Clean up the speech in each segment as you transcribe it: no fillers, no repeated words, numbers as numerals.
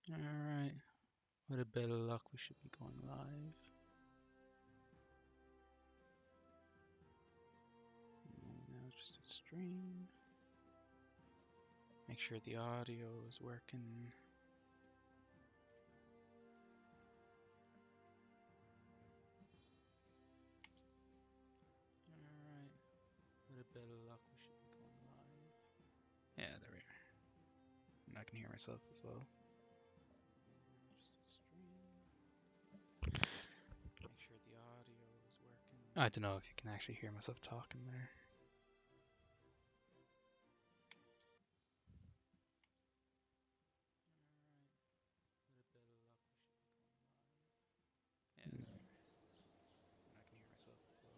Alright, with a bit of luck we should be going live. Now just a stream. Make sure the audio is working. Alright, with a bit of luck we should be going live. Yeah, there we are. And I can hear myself as well. Just a stream. Make sure the audio is working. I don't know if you can actually hear myself talking there. With a bit of luck we should be going live. Yeah, there we are. And I can hear myself as well.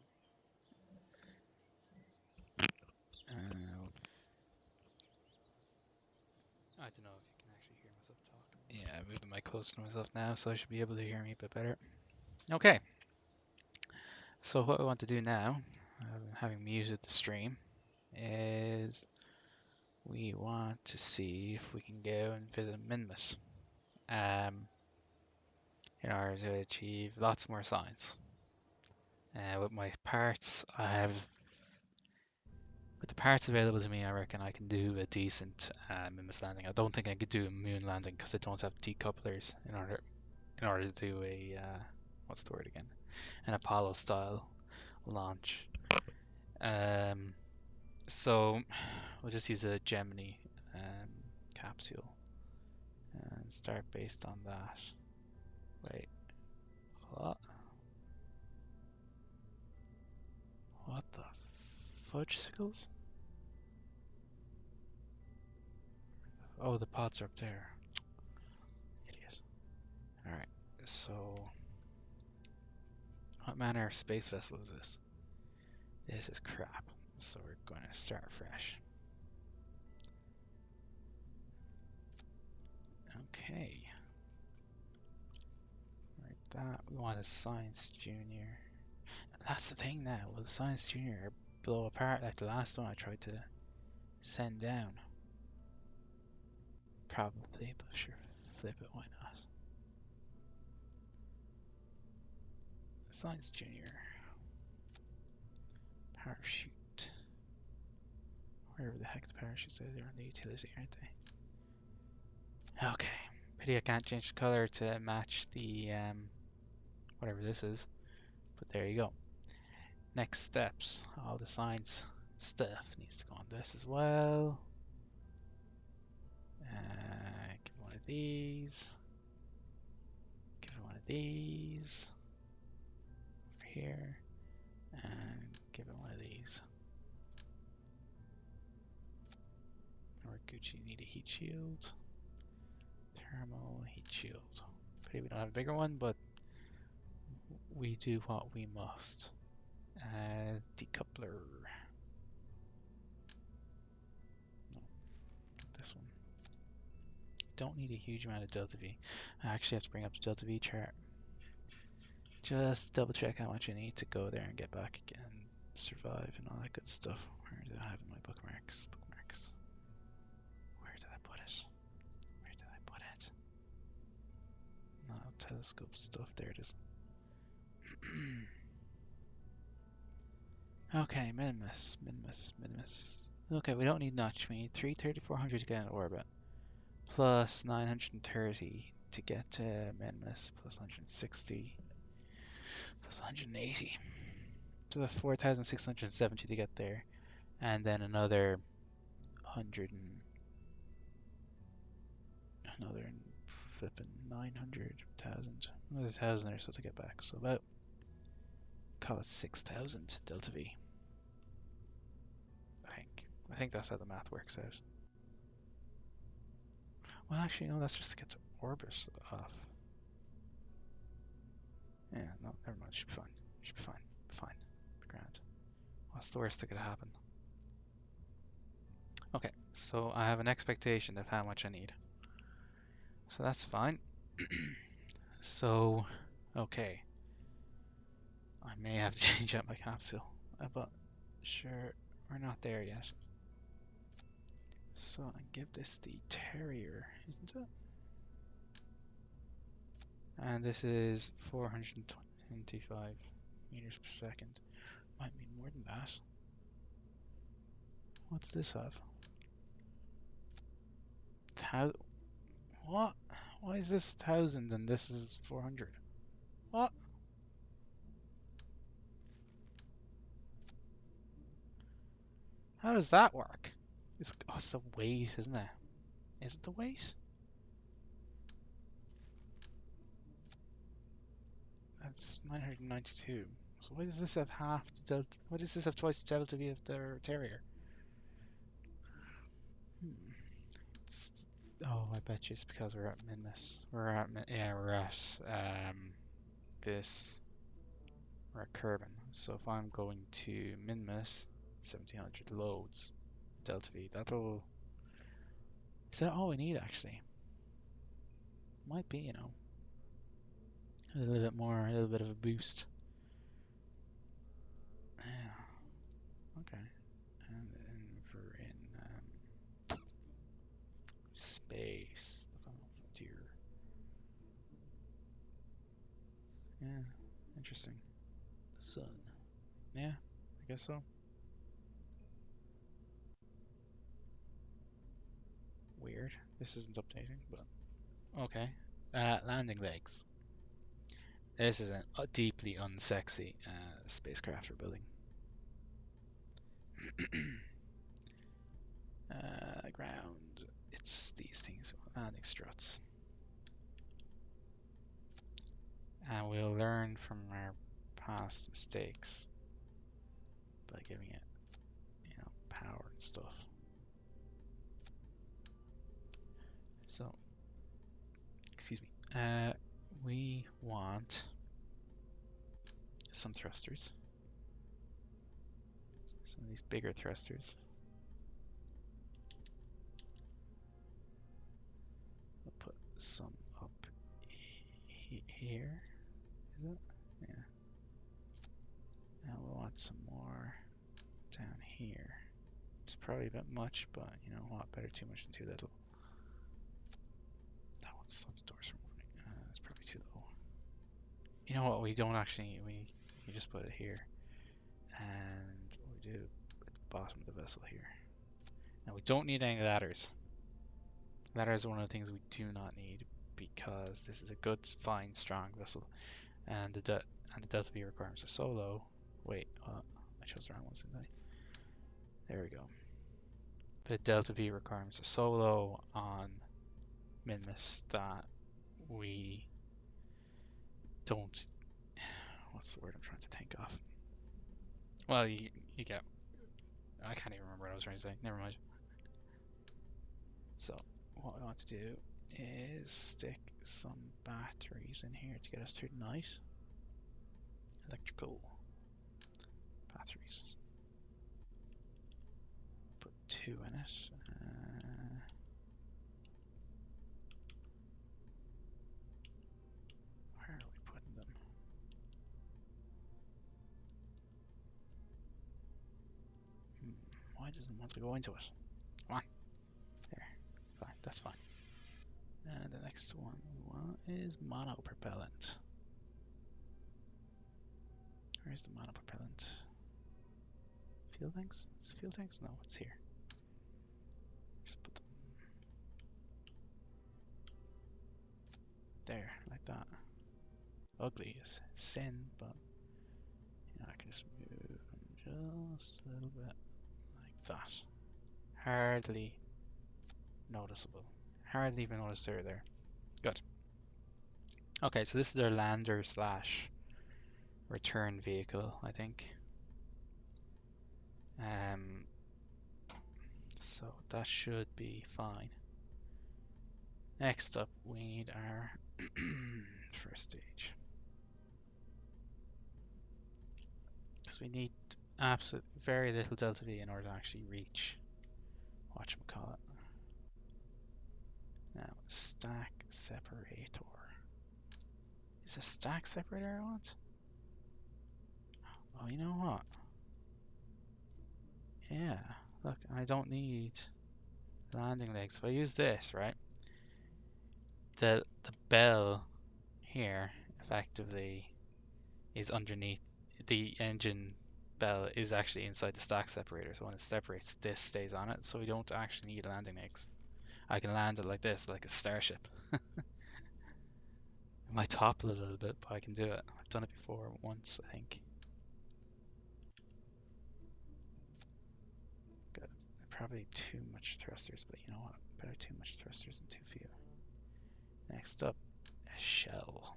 I don't know if you can actually hear myself talking. Yeah, I moved the mic close to myself now, so I should be able to hear me a bit better. Okay, so what we want to do now, having muted the stream, is we want to see if we can go and visit Minmus in order to achieve lots more signs. With my parts, with the parts available to me, I reckon I can do a decent Minmus landing. I don't think I could do a moon landing because I don't have decouplers in order to do a what's the word again? An Apollo style launch. So we'll just use a Gemini capsule and start based on that. Wait, what? What the fudgesicles? Oh, the pods are up there. Idiot. Alright, so what manner of space vessel is this? This is crap. So we're going to start fresh. Okay. Like that. We want a Science Junior. That's the thing now. Will the Science Junior blow apart like the last one I tried to send down? Probably, but sure, flip it, why not? Science Junior. Parachute. Wherever the heck the parachutes are, they're on the utility, aren't they? Okay. Pity I can't change the color to match the whatever this is. But there you go. Next steps. All the science stuff needs to go on this as well. Give it one of these. Give it one of these. Over here. And give it one of these. Or Gucci need a heat shield. Thermal heat shield. Pity we don't have a bigger one, but we do what we must. Decoupler. No, this one. Don't need a huge amount of delta V. I actually have to bring up the delta V chart. Just double check how much I need to go there and get back again, survive and all that good stuff. Where do I have my bookmarks? Bookmarks. Where did I put it? Where did I put it? No, telescope stuff. There it is. Okay, Minmus. Okay, we don't need much. We need 3,400 to get in orbit, plus 930 to get to Minmus, plus 160, plus 180. So that's 4,670 to get there, and then another 100 and another flipping 900,000, another 1,000 or so to get back. So about call it 6,000 delta V. I think that's how the math works out. Well, actually, no, that's just to get to orbit off. Yeah, no, never mind. Should be fine. Should be fine. Fine. Be grand. What's the worst that could happen? Okay, so I have an expectation of how much I need. So that's fine. So, okay. I may have to change out my capsule, but sure, we're not there yet. So I give this the Terrier, isn't it? And this is 425 meters per second. Might mean more than that. What's this have? Thou what? Why is this 1,000 and this is 400? What? How does that work? It's the weight, isn't it? Is it the weight? That's 992. So why does this have half the delta? Why does this have twice the delta V of their terrier? Hmm. Oh, I bet you it's because we're at Minmus. Yeah, we're at this. We're at Kerbal. So if I'm going to Minmus, 1700 loads, delta V, that'll. Is that all we need actually? Might be, a little bit more, a little bit of a boost. Yeah. Okay. And then we're in space, the final frontier. Yeah, interesting. The sun. Yeah, I guess so. Weird. This isn't updating, but okay. Landing legs. This is a deeply unsexy spacecraft we're building. Ground. It's these things. Landing struts. And we'll learn from our past mistakes by giving it, power and stuff. So, excuse me. We want some thrusters. Some of these bigger thrusters. We'll put some up here. Is it? Yeah. And we'll want some more down here. It's probably a bit much, but you know what? Better too much than too little. That one stops doors from moving. It's probably too low. You know what? We don't actually. We just put it here, and what we do at the bottom of the vessel here. Now we don't need any ladders. Ladders are one of the things we do not need because this is a good, fine, strong vessel, and the delta V requirements are so low. Wait, I chose the wrong ones, didn't I? There we go. The delta V requirements are so low on Minmus that we don't. What's the word I'm trying to think of? Well, you get. I can't even remember what I was trying to say. Never mind. So what I want to do is stick some batteries in here to get us through the night. Electrical batteries. Put 2 in it. Where are we putting them? Why doesn't it want to go into it? Come on. There. Fine. That's fine. And the next one we want is monopropellant. Where's the monopropellant? Fuel tanks? Is it fuel tanks? No, it's here. Just put them there, like that. Ugly is sin, but I can just move them just a little bit like that. Hardly noticeable. Hardly even noticed they're there. Good. Okay, so this is our lander slash return vehicle, I think. So that should be fine. Next up, we need our first stage. Because we need very little delta V in order to actually reach whatchamacallit. Now, stack separator. Is a stack separator I want? Oh, you know what? Yeah, look, I don't need landing legs. If I use this, right? The bell here effectively is underneath the engine bell is actually inside the stack separator. So when it separates, this stays on it. So we don't actually need landing legs. I can land it like this, like a starship. It might topple a little bit, but I can do it. I've done it before once, I think. Got probably too much thrusters, but you know what? Better too much thrusters than too few. Next up, a shell.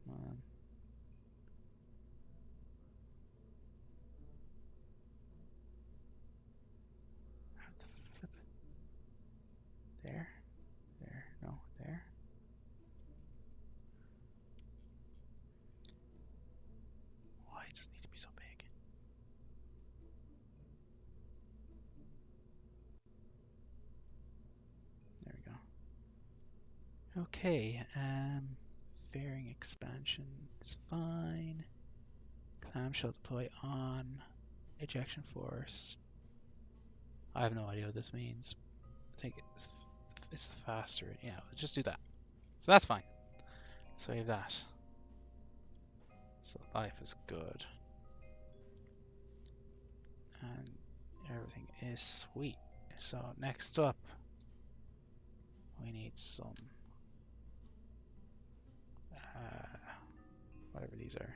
Come on. How the flip? There? There? No, there? Why does it need to be so big? There we go. Okay, fairing expansion is fine. Clamshell deploy on. Ejection force. I have no idea what this means. I think it's faster. Yeah, just do that. So that's fine. Save that. So life is good. And everything is sweet. So next up, we need some, whatever these are,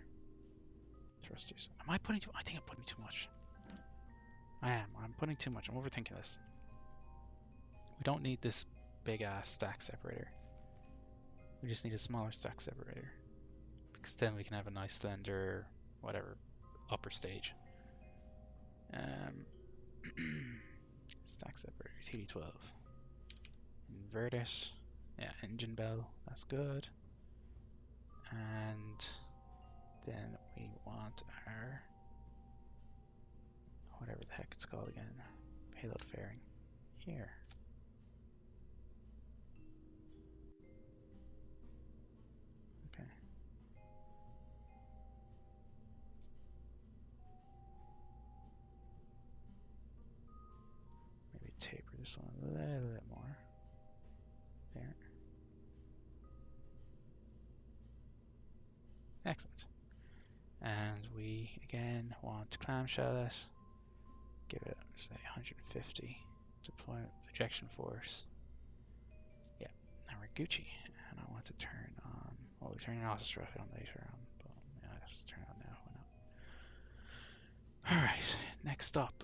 thrusters. Am I putting too? I think I'm putting too much. I am. I'm putting too much. I'm overthinking this. We don't need this big ass stack separator. We just need a smaller stack separator. Because then we can have a nice slender, whatever, upper stage. Stack separator, TD12. Invert it. Yeah, engine bell, that's good. And then we want our, whatever the heck it's called again, payload fairing here. Okay. Maybe taper this one a little bit more. There. Excellent. And we again want to clamshell it. Give it, say, 150 deployment ejection force. Yeah, now we're Gucci. And I want to turn on, well, we're turning autostraffic on later on, but yeah, let's turn it on now. Why not? Alright, next up.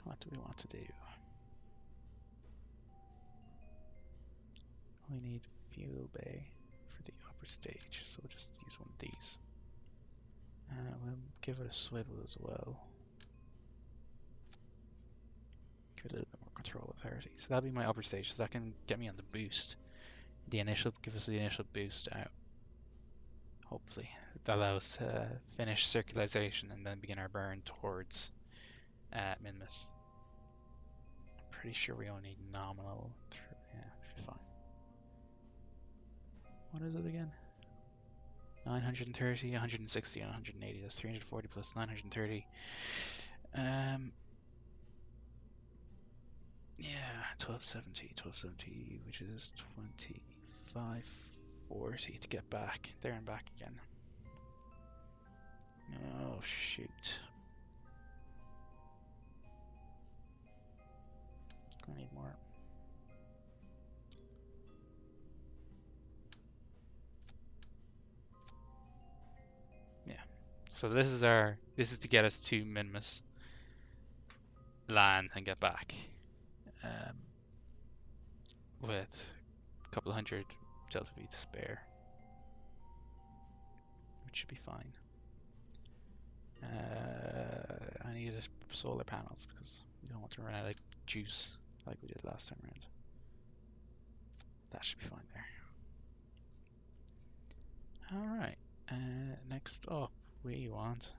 What do we want to do? We need fuel bay for the upper stage, so we'll just use one of these. We'll give it a swivel as well. Give it a little bit more control authority. So that'll be my upper stage, so that can get me on the boost. Give us the initial boost out. Hopefully. That allows us to finish circularization and then begin our burn towards Minmus. I'm pretty sure we only need nominal. Yeah, should be fine. What is it again? 930, 160, and 180. That's 340 plus 930. Yeah, 1270, which is 2540 to get back there and back again. Oh shoot. I need more. Yeah. So this is to get us to Minmus, land and get back. With a couple hundred Delta V to spare, which should be fine. I need solar panels because we don't want to run out of juice like we did last time around. That should be fine there. Alright, next up we want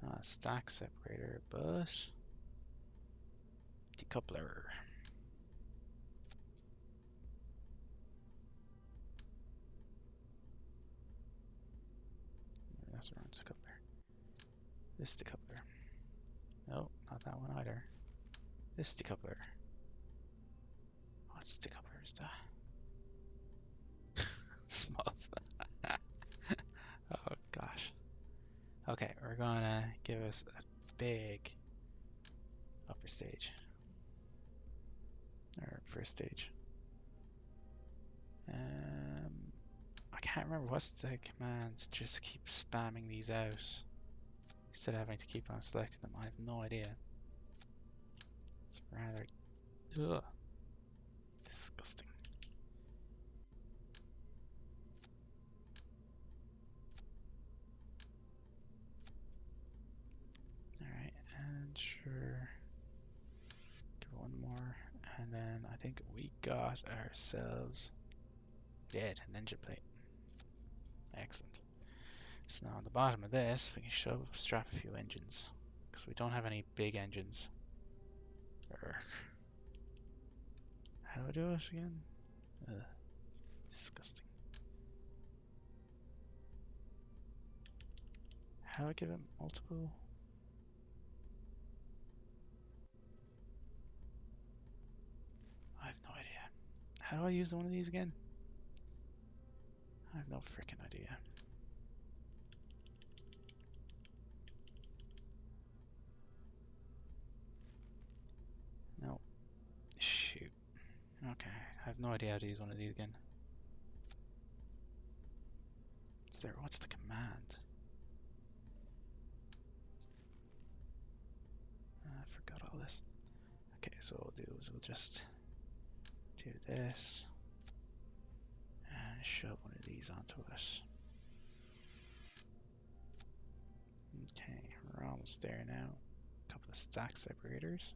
not a stack separator, but decoupler. That's the wrong decoupler. This decoupler. No, not that one either. This decoupler. What decoupler is that? Small. Oh gosh. Okay, we're gonna give us a big upper stage. Or first stage. I can't remember what's the command. Just keep spamming these out instead of having to keep on selecting them. I have no idea. It's rather disgusting. Alright, and sure. Give it one more. And then I think we got ourselves an engine plate. Excellent. So now on the bottom of this, we can strap a few engines. Because we don't have any big engines. How do I do it again? Ugh, disgusting. How do I give it multiple? I have no idea. How do I use one of these again? I have no freaking idea. No. Shoot. Okay, I have no idea how to use one of these again. What's the command? I forgot all this. Okay, so what we'll do is we'll just do this and shove one of these onto us. Okay, we're almost there now. A couple of stack separators.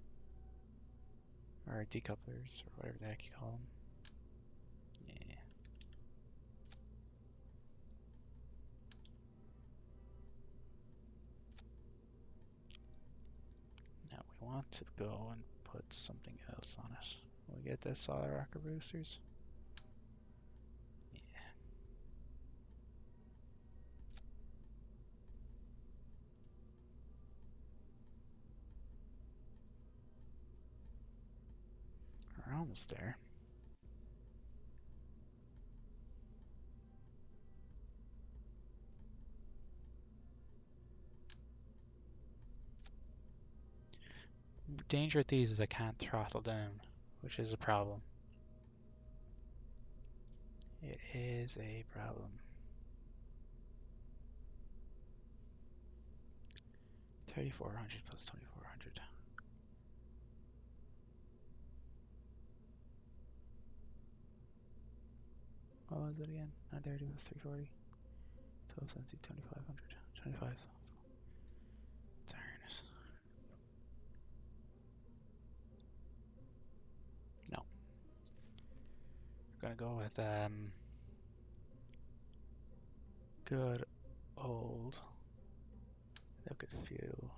Or decouplers, or whatever the heck you call them. Yeah. Now we want to go and put something else on it. We get the solid rocker boosters. Yeah. We're almost there. Danger with these is I can't throttle down, which is a problem. It is a problem. 3,400 plus 2,400. What was it again? 930 plus 340. 1270, 2,500. 25. Darn it. No. We're gonna go with good old liquid fuel.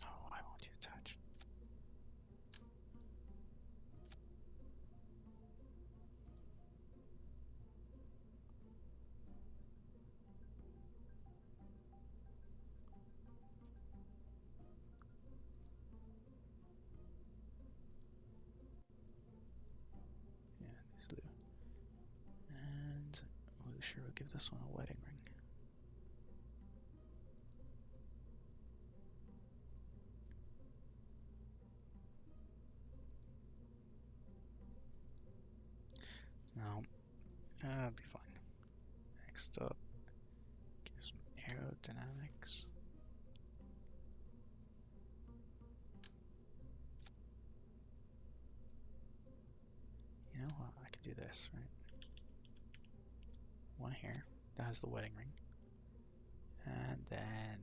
Oh, why won't you touch? Yeah, these blue. And we'll sure we'll give this one a wedding ring. No, that'll be fine. Next up, give some aerodynamics. You know what? I could do this, right? One here. That has the wedding ring. And then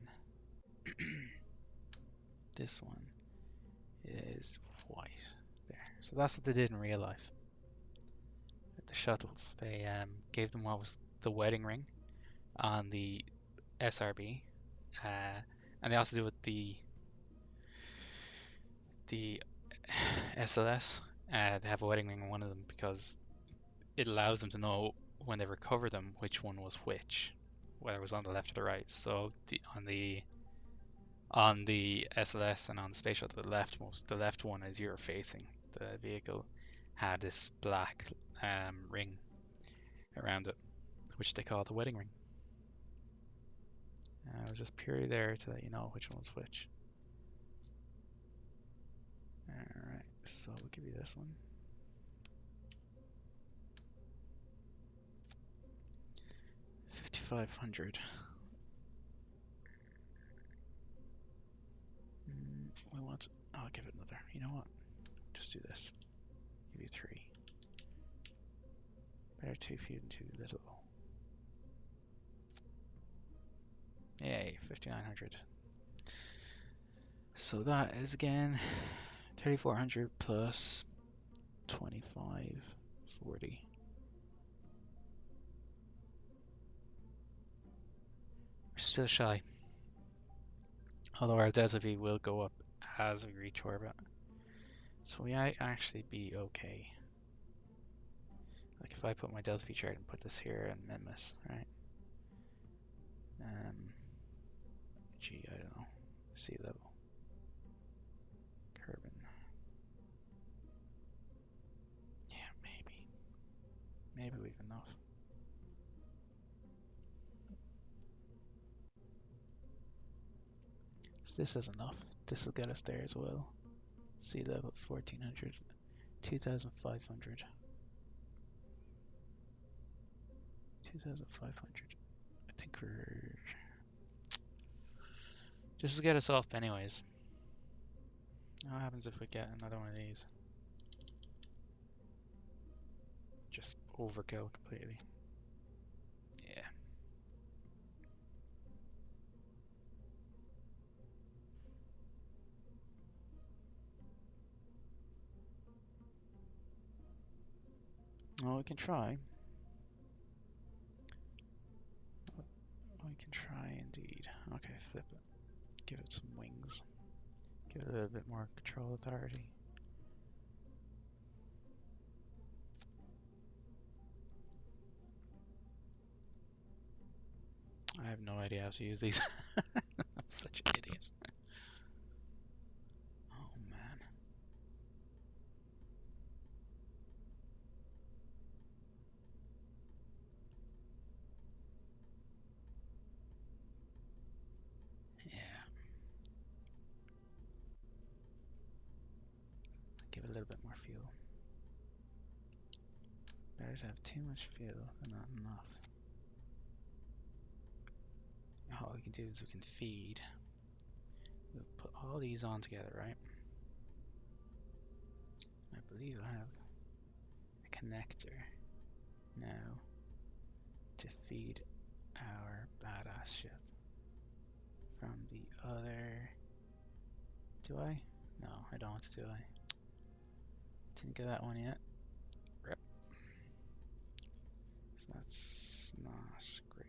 this one is white. There. So that's what they did in real life. At the shuttles, they gave them what was the wedding ring on the SRB. And they also do it the SLS. They have a wedding ring on one of them because it allows them to know when they recover them which one was which. whether it was on the left or the right. So on the SLS and on the space shuttle, the left one as you're facing the vehicle had this black ring around it, which they call the wedding ring. It was just purely there to let you know which one was which. Alright, so we'll give you this one. 5,500. We want. I'll give it another. You know what? Just do this. Give you 3. Better too few than too little. Yay, 5,900. So that is again 3,400 plus 25, 40. We're still shy. Although our delta V will go up as we reach orbit. So we might actually be okay. Like if I put my delta V chart and put this here in Minmus, right? Gee, I don't know. Sea level. Kerbal. Yeah, maybe. Maybe we've enough. So this is enough. This will get us there as well. Sea level 1,400. 2,500. 2,500. I think we're... This will get us up anyways. What happens if we get another one of these? Just overkill completely. Yeah. Well, we can try. We can try indeed. Okay, flip it. Give it some wings. Give it a little bit more control authority. I have no idea how to use these. I'm such an idiot. Oh man. Yeah. Give it a little bit more fuel. Better to have too much fuel than not enough. All we can do is we can feed. We'll put all these on together, right? I believe I have a connector now to feed our badass ship from the other. Do I? No, I don't, do I? Didn't get that one yet. Rip. So that's not great.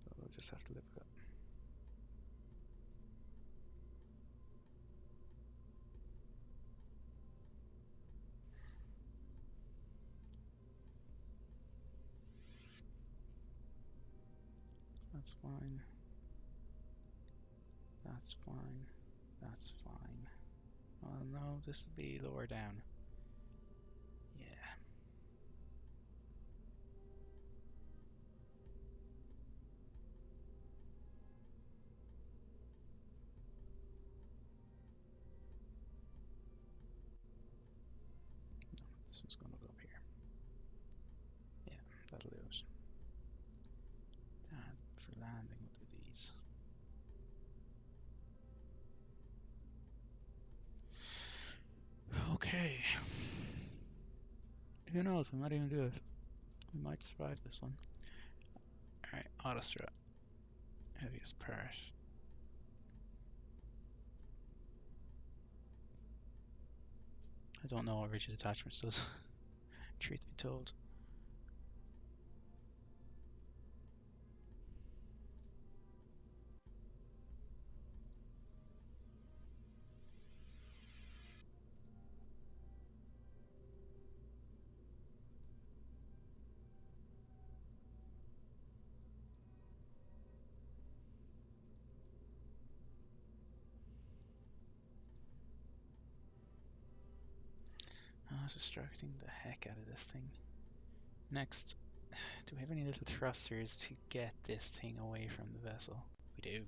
But we'll just have to live with it. That's fine. That's fine. That's fine. Oh no, this would be lower down. Yeah. This is gonna go up here. Yeah, that'll do it. That for landing we'll do these. Okay. Who knows? We might even do it. We might survive this one. Alright, autostrut. Heaviest part. I don't know what rigid attachments does. Truth be told. was distracting the heck out of this thing. Next, do we have any little thrusters to get this thing away from the vessel? We do.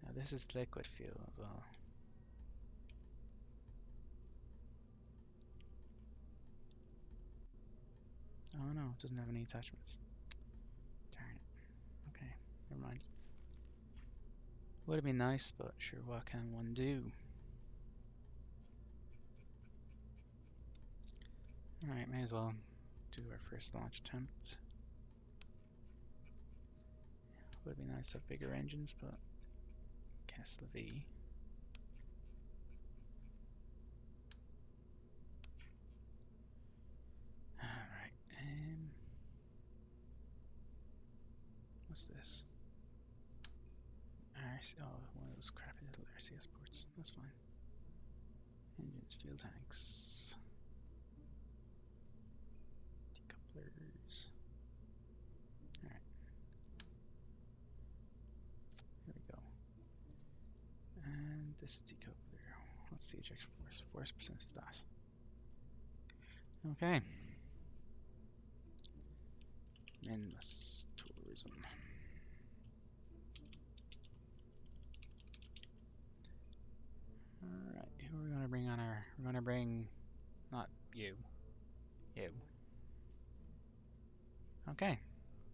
Now this is liquid fuel as well. Oh no, it doesn't have any attachments. Darn it. Okay, never mind. Would have been nice, but sure, what can one do? Alright, may as well do our first launch attempt. Would have been nice to have bigger engines, but guess the V. Alright, what's this? RC, oh, one of those crappy little RCS ports. That's fine. Engines, fuel tanks, decouplers. Alright, here we go. And this decoupler. What's the ejection force? 4% is that. Okay. Minmus tourism. Alright, who are we gonna bring on our... We're gonna bring... Not you. You. Okay.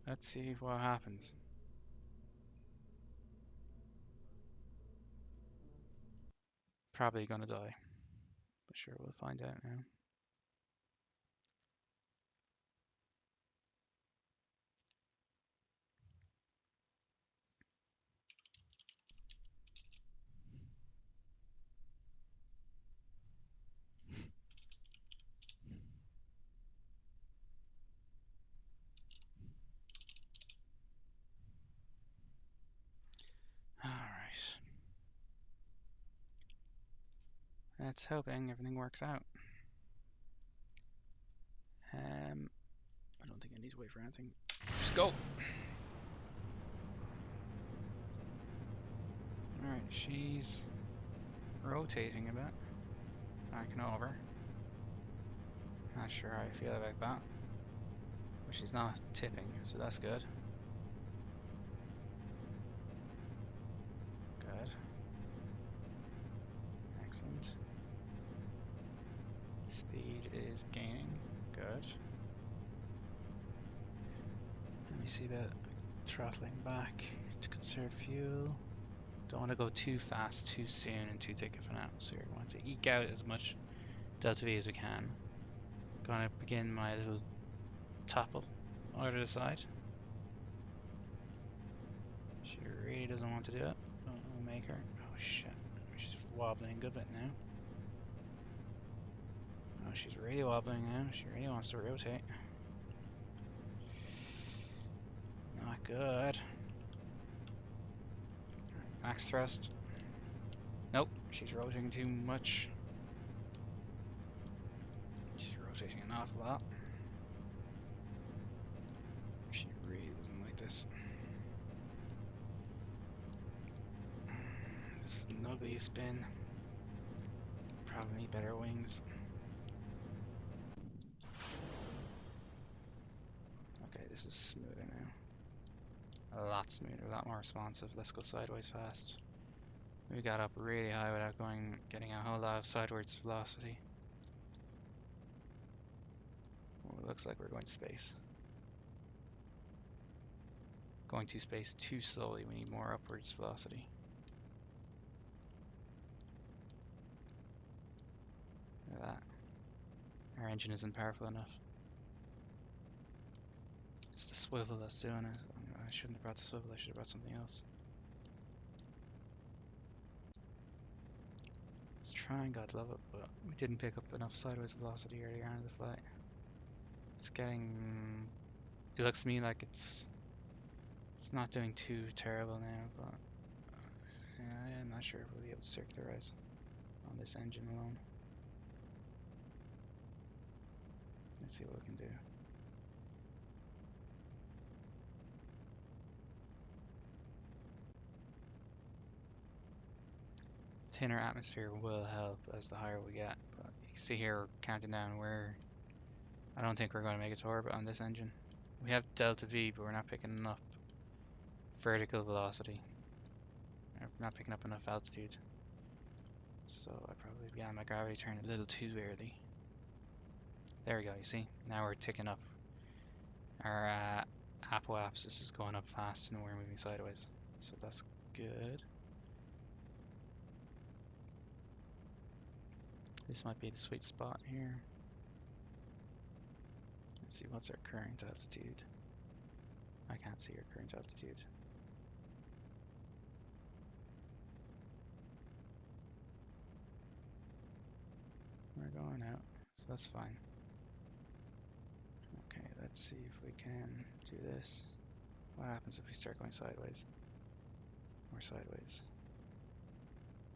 Let's see what happens. Probably gonna die. But sure, we'll find out now. Alright. Let's hoping everything works out. I don't think I need to wait for anything. Just go! Alright, she's rotating a bit. Backing over. Not sure how I feel about that. But she's not tipping, so that's good. Good. Excellent. Speed is gaining. Good. Let me see about throttling back to conserve fuel. Don't want to go too fast, too soon, and too thick of an atmosphere. We want to eke out as much delta V as we can. Gonna begin my little topple over to the side. She really doesn't want to do it. We'll make her. Oh shit. She's wobbling a good bit now. Oh, she's really wobbling now. She really wants to rotate. Not good. Right, max thrust. Nope, she's rotating too much. She's rotating an awful lot. She really doesn't like this. This is an ugly spin. Probably need better wings. Okay, this is smoother now. A lot smoother, a lot more responsive. Let's go sideways fast. We got up really high without getting a whole lot of sideways velocity. Oh, it looks like we're going to space. Going to space too slowly, we need more upwards velocity. Look at that. Our engine isn't powerful enough. It's the swivel that's doing it. I shouldn't have brought the swivel, I should have brought something else. Let's try and God love it, but we didn't pick up enough sideways velocity earlier on in the flight. It's getting... It looks to me like it's not doing too terrible now, but I'm not sure if we'll be able to circularize on this engine alone. Let's see what we can do. Thinner atmosphere will help as the higher we get, but see here, we're counting down. I don't think we're going to make it to orbit on this engine. We have delta V, but we're not picking up vertical velocity. We're not picking up enough altitude. So I probably, yeah, my gravity turned a little too early. There we go, you see? Now we're ticking up. Our apoapsis is going up fast and we're moving sideways. So that's good. This might be the sweet spot here. Let's see, what's our current altitude? I can't see our current altitude. We're going out, so that's fine. Okay, let's see if we can do this. What happens if we start going sideways? More sideways.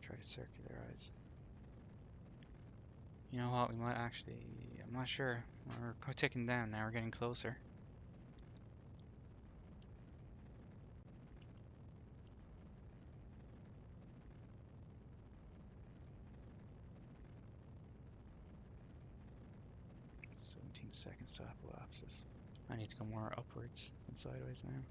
Try to circularize. You know what, we might actually, I'm not sure. We're ticking down now, we're getting closer. "17 seconds to apoapsis." I need to go more upwards than sideways now.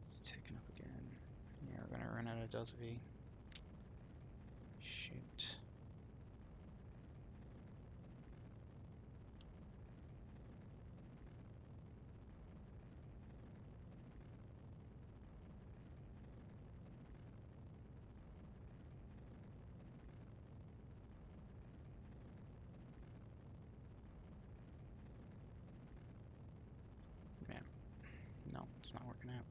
It's ticking up again. Yeah, we're gonna run out of delta V. Shoot. Man, no, it's not working out.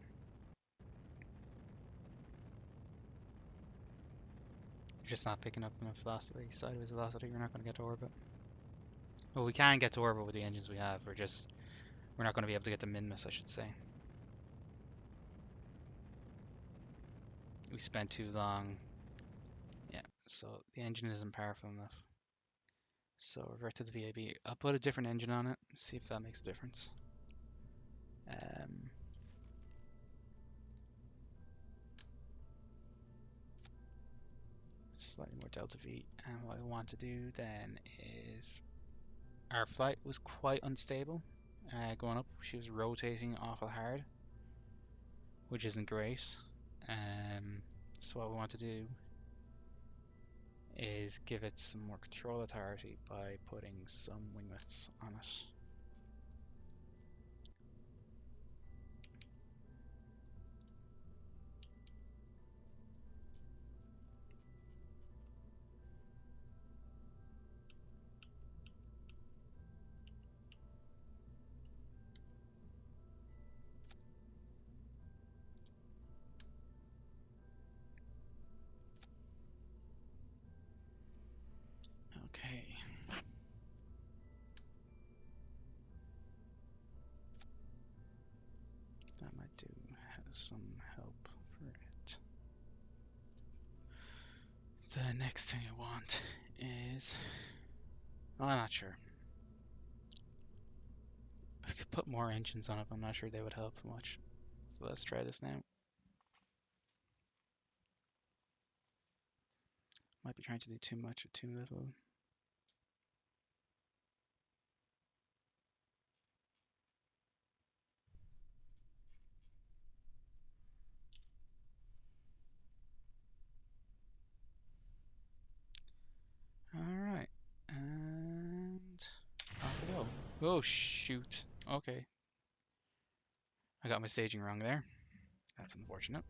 We're just not picking up enough velocity, sideways velocity. We're not going to get to orbit. Well, we can get to orbit with the engines we have. We're not going to be able to get to Minmus, I should say. We spent too long. Yeah, so the engine isn't powerful enough. So revert to the VAB. I'll put a different engine on it, see if that makes a difference. Slightly more delta V. And what I want to do then is, our flight was quite unstable. Going up, she was rotating awful hard, which isn't great. So what we want to do is give it some more control authority by putting some winglets on it. Okay. That might do some help for it. The next thing I want is, well, I'm not sure. I could put more engines on it, but I'm not sure they would help much. So let's try this now. Might be trying to do too much or too little. Alright, and off we go. Oh shoot, okay. I got my staging wrong there. That's unfortunate.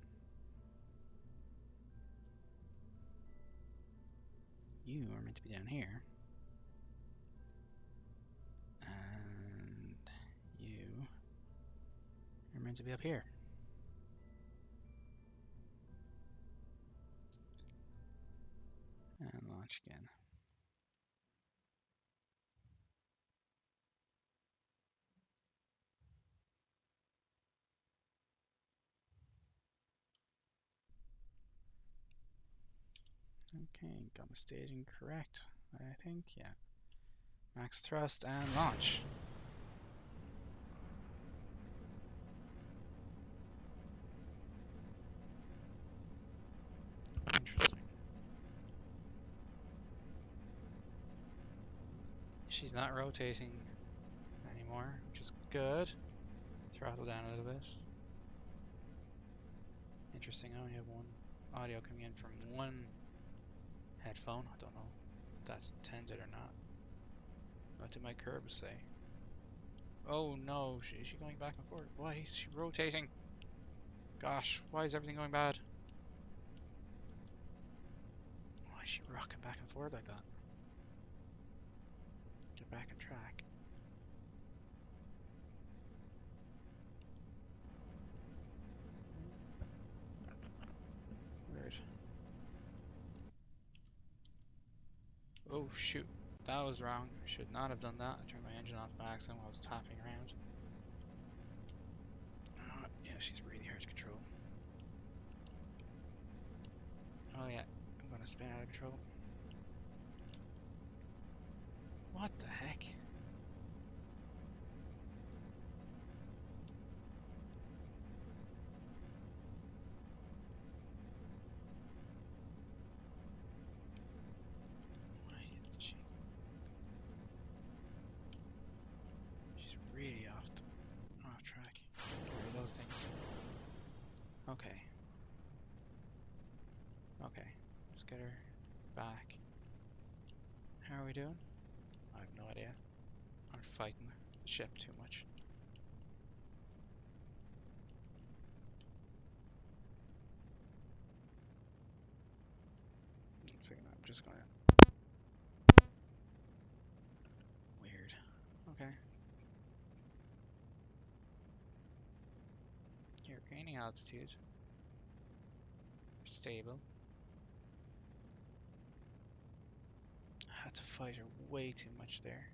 You are meant to be down here. And you are meant to be up here. And launch again. Okay, got my staging correct, I think, yeah. Max thrust and launch. not rotating anymore, which is good. Throttle down a little bit. Interesting, I only have one audio coming in from one headphone. I don't know if that's intended or not. What did my Kerbal say? Oh no, is she going back and forth? Why is she rotating? Gosh, why is everything going bad? Why is she rocking back and forth like that? Get back on track. Weird. Oh shoot, that was wrong. I should not have done that. I turned my engine off by accident while I was tapping around. Yeah, she's really hard to control. Oh yeah, I'm gonna spin out of control. What the heck? Why is she's really off track. Get rid of those things. Okay. Okay. Let's get her back. How are we doing? I have no idea. I'm fighting the ship too much. One second, I'm just gonna... Weird. Okay. Here, gaining altitude. Stable. I had to fight her way too much there.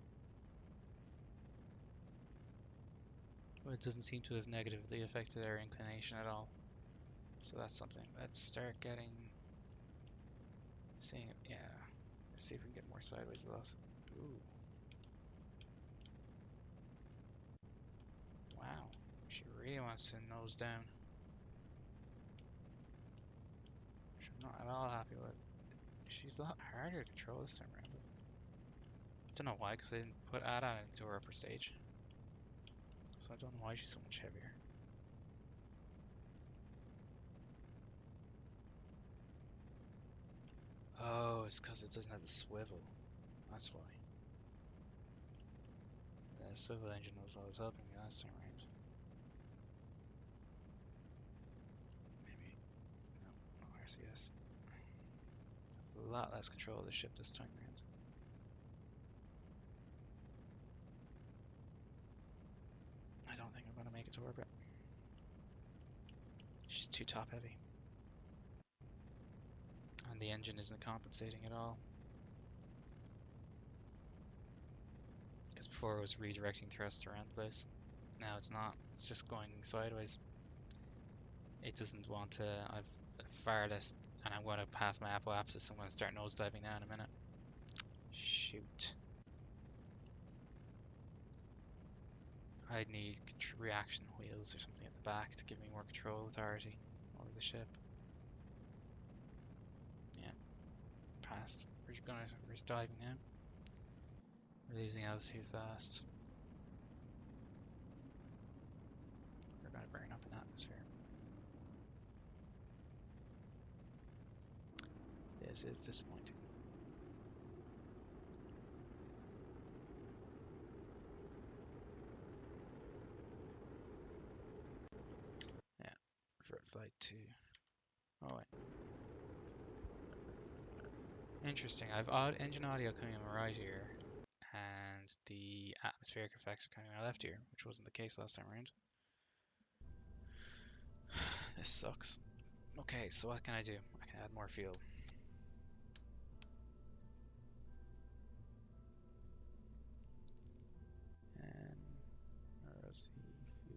Well, it doesn't seem to have negatively affected our inclination at all. So that's something. Let's start seeing, yeah. Let's see if we can get more sideways velocity. Ooh. Wow. She really wants to nose down. Which I'm not at all happy with. She's a lot harder to control this time around. I don't know why, because they didn't add on into her upper stage. So I don't know why she's so much heavier. Oh, it's because it doesn't have the swivel. That's why. The swivel engine was what was helping me last time around. Maybe. No, no RCS. I have a lot less control of the ship this time around. I don't think I'm going to make it to orbit. She's too top heavy. And the engine isn't compensating at all. Because before it was redirecting thrust around the place. Now it's not. It's just going sideways. It doesn't want to. I've far less, and I'm going to pass my apoapsis. I'm going to start nosediving now in a minute. Shoot. I'd need reaction wheels or something at the back to give me more control authority over the ship. Yeah, passed. We're diving now. We're losing altitude fast. We're going to burn up in atmosphere. This is disappointing. Yeah, for flight 2. Oh wait. Interesting. I've odd engine audio coming in my right ear, and the atmospheric effects are coming in my left ear, which wasn't the case last time around. This sucks. Okay, so what can I do? I can add more fuel. And where was the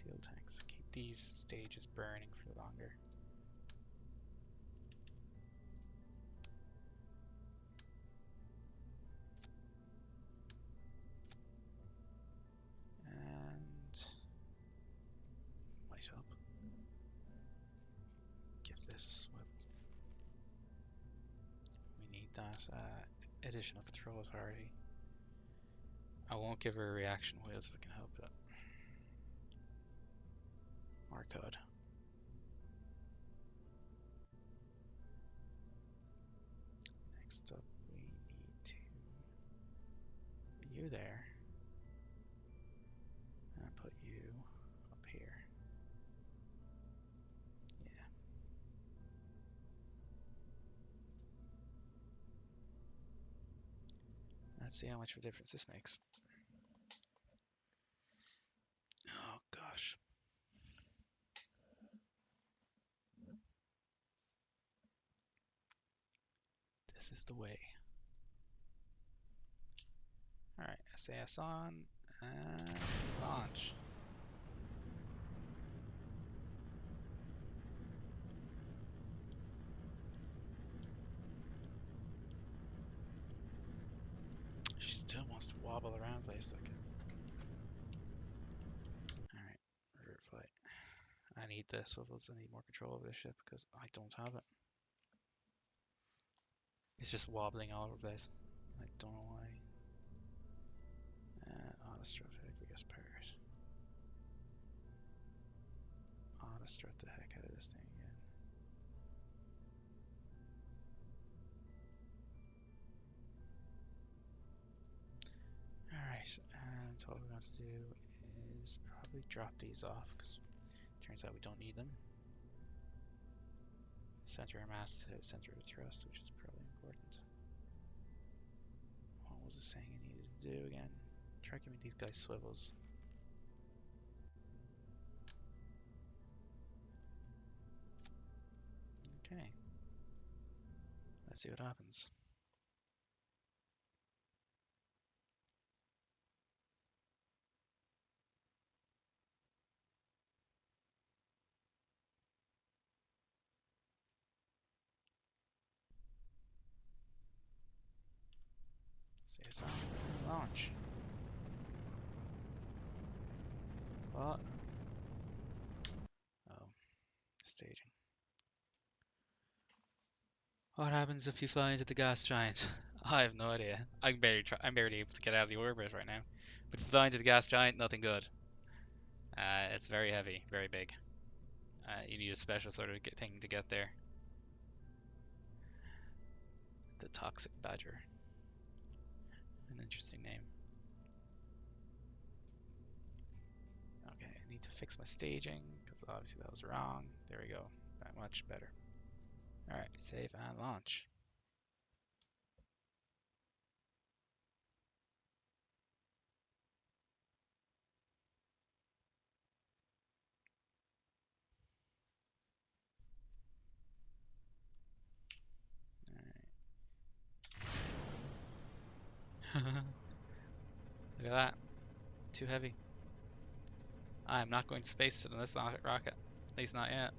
fuel tanks? Keep these stages burning for longer. And light up. Give this a swivel. We need that Additional control authority. I won't give her reaction wheels if I can help it. Or could. Next up, we need to put you there and put you up here. Yeah. Let's see how much of a difference this makes. Oh gosh. This is the way. Alright, SAS on and launch. She still wants to wobble around the place like it. Alright, revert flight. I need the swivels, I need more control over this ship because I don't have it. It's just wobbling all over the place. I don't know why. Autostrophic, we got pairs. Autostrut the heck out of this thing again. Alright, and what we're going to do is probably drop these off because it turns out we don't need them. Center of mass to center of thrust, which is probably important. What was it saying I needed to do again? Try giving these guys swivels. Okay. Let's see what happens. See it's on. Launch. What? Oh, staging. What happens if you fly into the gas giant? I have no idea. I'm barely able to get out of the orbit right now. But if you fly into the gas giant, nothing good. It's very heavy, very big. You need a special sort of thing to get there. The Toxic Badger. An interesting name. Okay, I need to fix my staging, because obviously that was wrong. There we go. That much better. Alright, save and launch. Alright. Look at that. Too heavy. I'm not going to space in this rocket. At least not yet.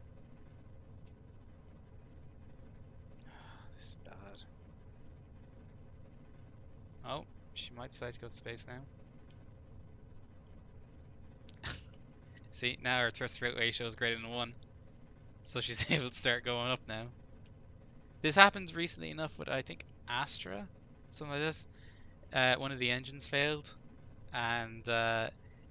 This is bad. Oh, she might decide to go to space now. See, now her thrust rate ratio is greater than 1. So she's able to start going up now. This happened recently enough with, I think, Astra. Something like this. One of the engines failed. And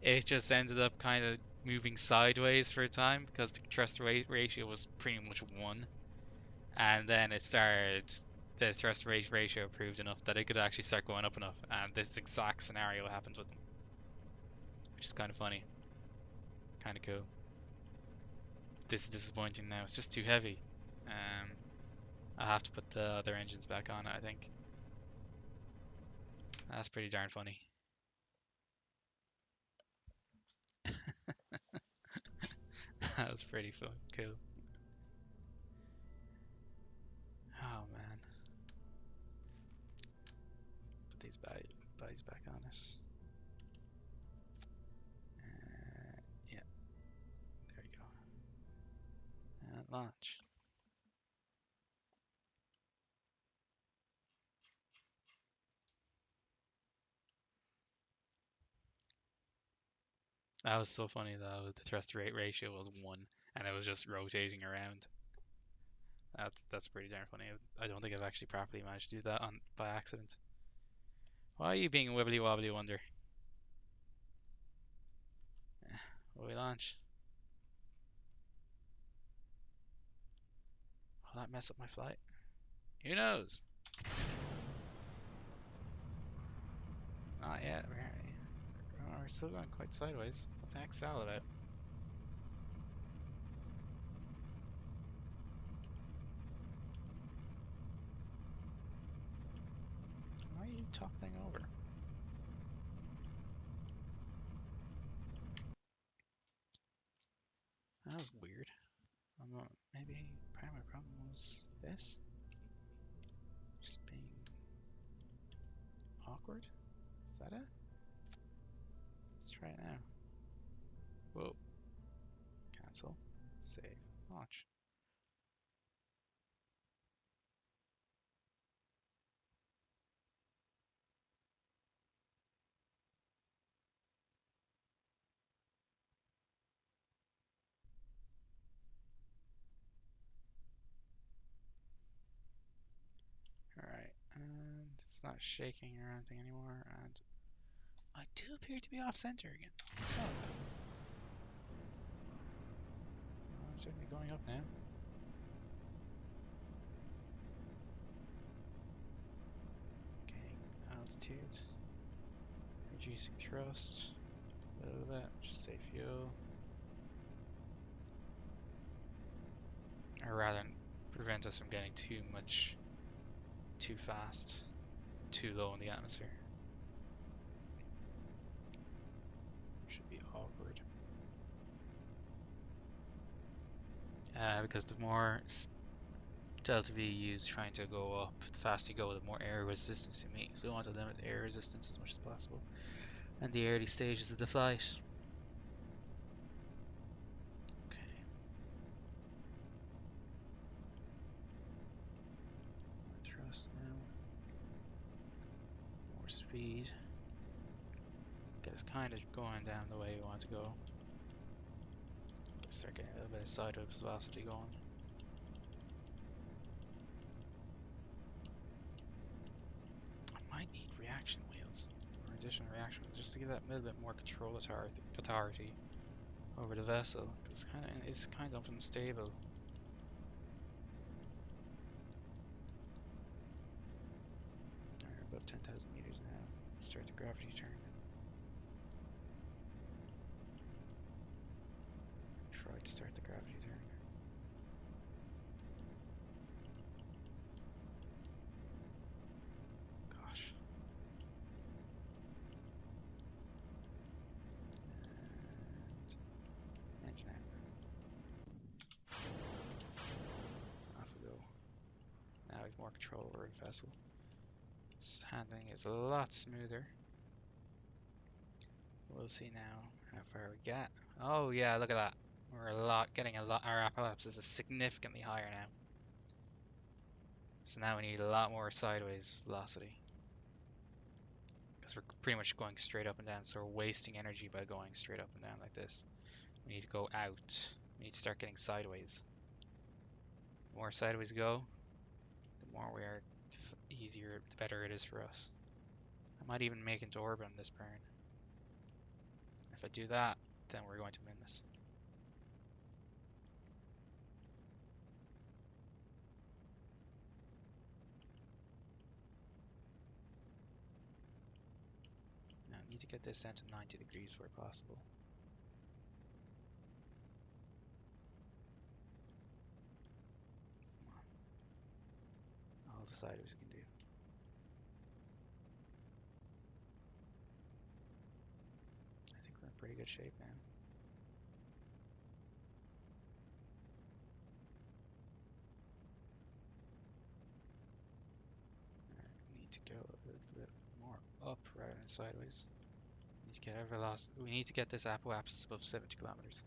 it just ended up kind of moving sideways for a time because the thrust rate ratio was pretty much 1. And then the thrust rate ratio improved enough that it could actually start going up enough. And this exact scenario happened with them, which is kind of funny. Kind of cool. This is disappointing now. It's just too heavy. Um, I'll have to put the other engines back on, I think. That's pretty darn funny. That was pretty fun. Cool. Oh man. Put these bodies back on it. Yeah, there you go. And launch. That was so funny though. The thrust rate ratio was 1 and it was just rotating around. That's pretty darn funny. I don't think I've actually properly managed to do that on by accident. Why are you being wibbly wobbly wonder? Will we launch? Will that mess up my flight? Who knows? Not yet, apparently. Oh, we're still going quite sideways. What the heck's that all about? Why are you toppling over? That was weird. I'm not, maybe part of my problem was this? Just being awkward? Is that it? Let's try it now. Whoa. Cancel. Save. Launch. Alright, and it's not shaking or anything anymore, and I do appear to be off center again. What's that about? Well, I'm certainly going up now. Gaining altitude. Reducing thrust. A little bit. Just save fuel. Or rather, prevent us from getting too much too fast, too low in the atmosphere. Which should be awkward. Because the more delta V you use trying to go up, the faster you go, the more air resistance you meet. So we want to limit air resistance as much as possible. And the early stages of the flight. Okay. More thrust now. More speed. Get us kind of going down the way we want to go. Start getting a little bit of sideways velocity going. I might need reaction wheels or additional reaction wheels just to give that a little bit more control authority over the vessel because it's kind of unstable. Alright, above 10,000 meters now. Start the gravity turn. Try to start the gravity turn. Gosh. And engine out. Off we go. Now we have more control over the vessel. This handling is a lot smoother. We'll see now how far we get. Oh yeah, look at that. Getting a lot, our apoapsis is significantly higher now. So now we need a lot more sideways velocity. Because we're pretty much going straight up and down, so we're wasting energy by going straight up and down like this. We need to go out. We need to start getting sideways. The more sideways we go, the more we are easier, the better it is for us. I might even make into orbit on this burn. If I do that, then we're going to Minmus. Now I need to get this down to 90 degrees where possible. Come on. All the sideways we can do. I think we're in pretty good shape now. Alright, need to go a little bit more up rather than sideways. Need to get our velocity. We need to get this apoapsis above 70 kilometers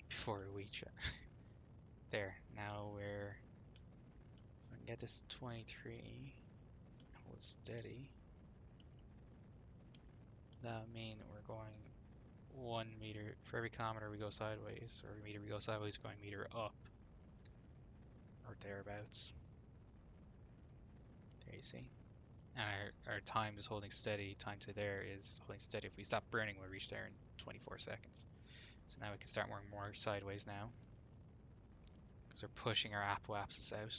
before we reach it. There. Now we're. If I can get this 23, hold steady. That would mean we're going 1 meter for every kilometer we go sideways, or every meter we go sideways, going a meter up, or thereabouts. There you see. And our time is holding steady. Time to there is holding steady. If we stop burning, we'll reach there in 24 seconds. So now we can start more sideways now, because we're pushing our apoapsis out.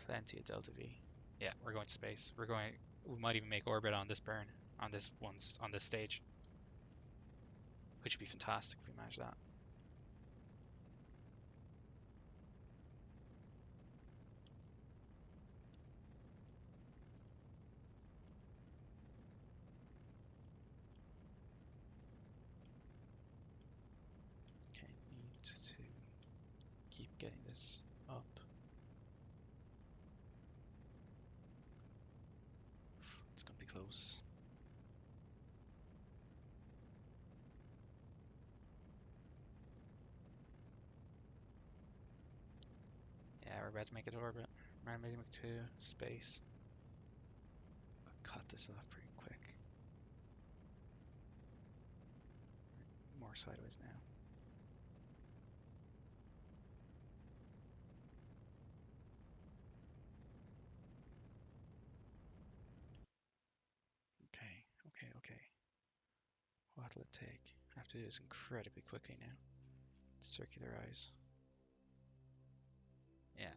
Plenty of delta V. Yeah, we're going to space. We're going. We might even make orbit on this burn, on this stage, which would be fantastic if we manage that. Okay, need to keep getting this up. It's gonna be close. Yeah, we're about to make it to orbit. We're about to make it to space. I'll cut this off pretty quick. More sideways now. Okay. What'll it take? I have to do this incredibly quickly now. Circularize. Yeah.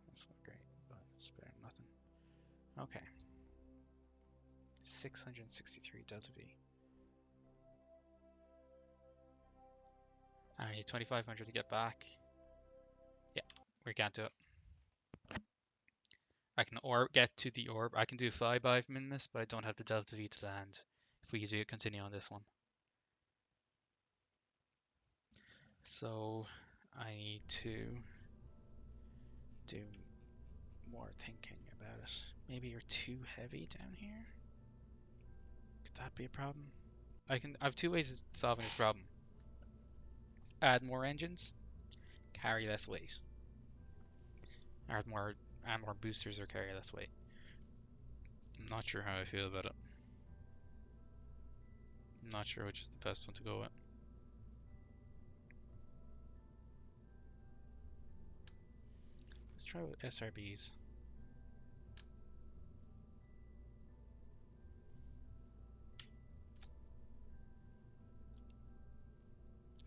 That's not great, but it's better than nothing. Okay. 663 delta V. I need 2500 to get back. Yeah, we can't do it. I can get to the orb. I can do flyby from Minmus, but I don't have the delta V to land. If we do continue on this one. So I need to do more thinking about it. Maybe you're too heavy down here? Could that be a problem? I have two ways of solving this problem. Add more engines, carry less weight. Add more boosters or carry less weight. I'm not sure how I feel about it. I'm not sure which is the best one to go with. Let's try with SRBs.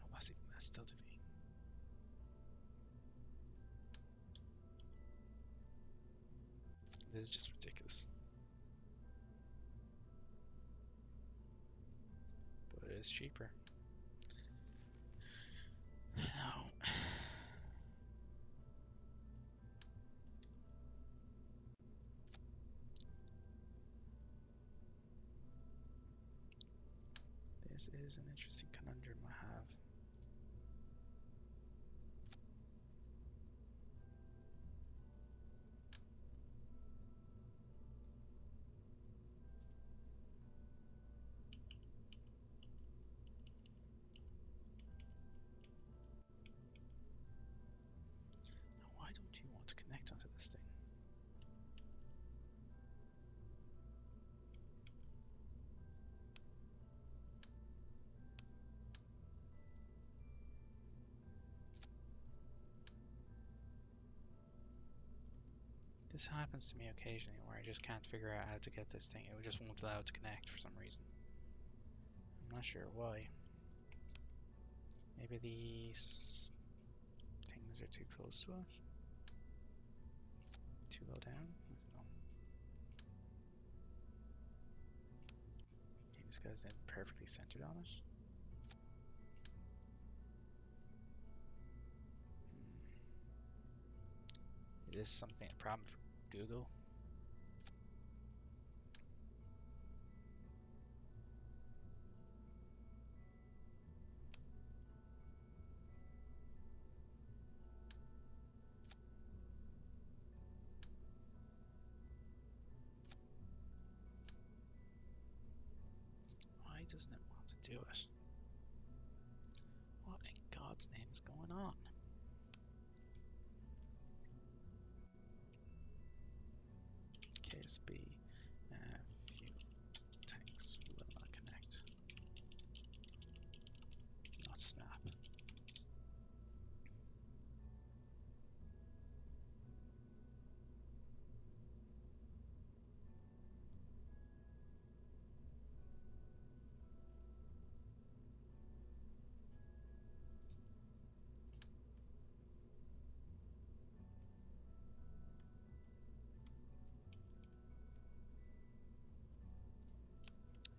Oh, that's even less delta V. This is just ridiculous. But it is cheaper. No. This is an interesting conundrum I have. Now, why don't you want to connect onto this thing? This happens to me occasionally where I just can't figure out how to get this thing. It just won't allow it to connect for some reason. I'm not sure why. Maybe these things are too close to it? Too low down? I don't know. Maybe this guy's in perfectly centered on it. Is this something a problem for Google? Why doesn't it want to do it? What in God's name is going on? KSP, fuel tanks will not connect. Not snap.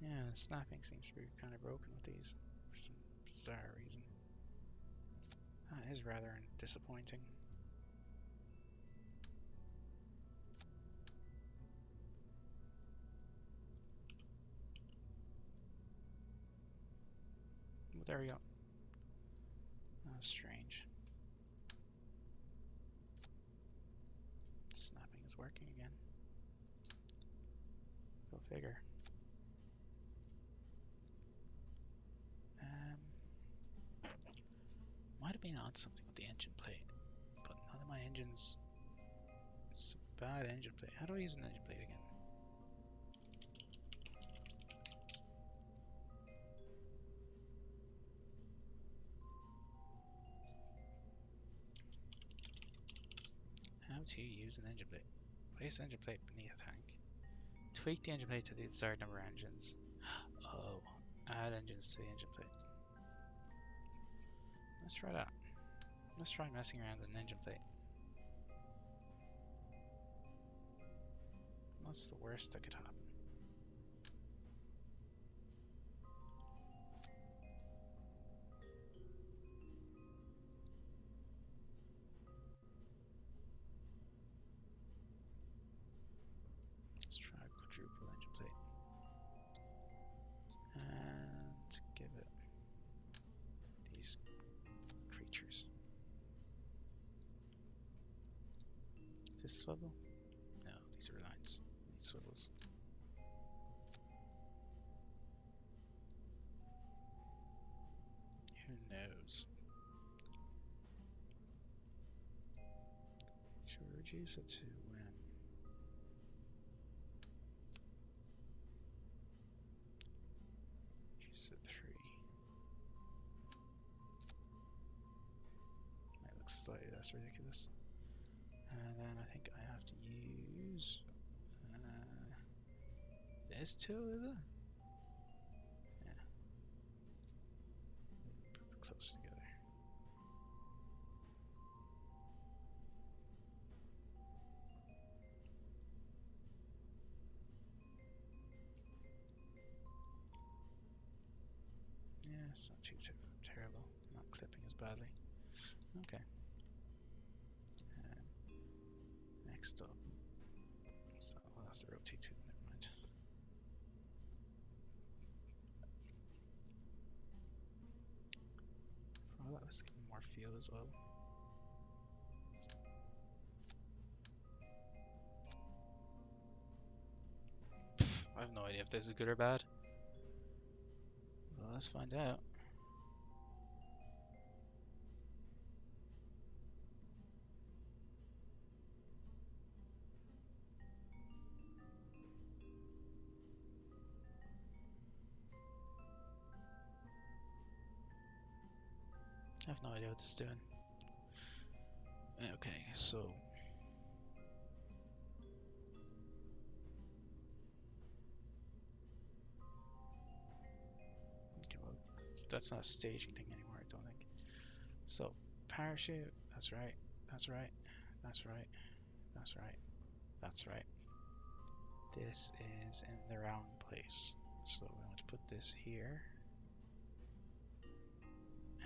Yeah, snapping seems to be kind of broken with these for some bizarre reason. That is rather disappointing. Well, there we go. That's strange. Snapping is working again. Go figure. Might have been on something with the engine plate, but none of my engines. It's a bad engine plate. How do I use an engine plate again? How to use an engine plate. Place the engine plate beneath a tank. Tweak the engine plate to the desired number of engines. Oh, add engines to the engine plate. Let's try that. Let's try messing around with an engine plate. What's the worst that could happen? Let's try quadruple engine plate. And give it these creatures. Is this swivel? No, these are lines. These swivels. Who knows? Should we reduce it to reduce it 3? Might look slightly less ridiculous. And then I think I have to use this tool, is it? Yeah. Put it close together. Yeah, it's not too terrible. Not clipping as badly. Okay. Next up. So, well, that's the rotate tool. Never mind. For all that, let's give him more fuel as well. I have no idea if this is good or bad. Well, let's find out. I have no idea what this is doing. Okay, so okay, well, that's not a staging thing anymore, I don't think. So parachute, that's right, that's right, that's right, that's right, that's right. This is in the wrong place. So we want to put this here.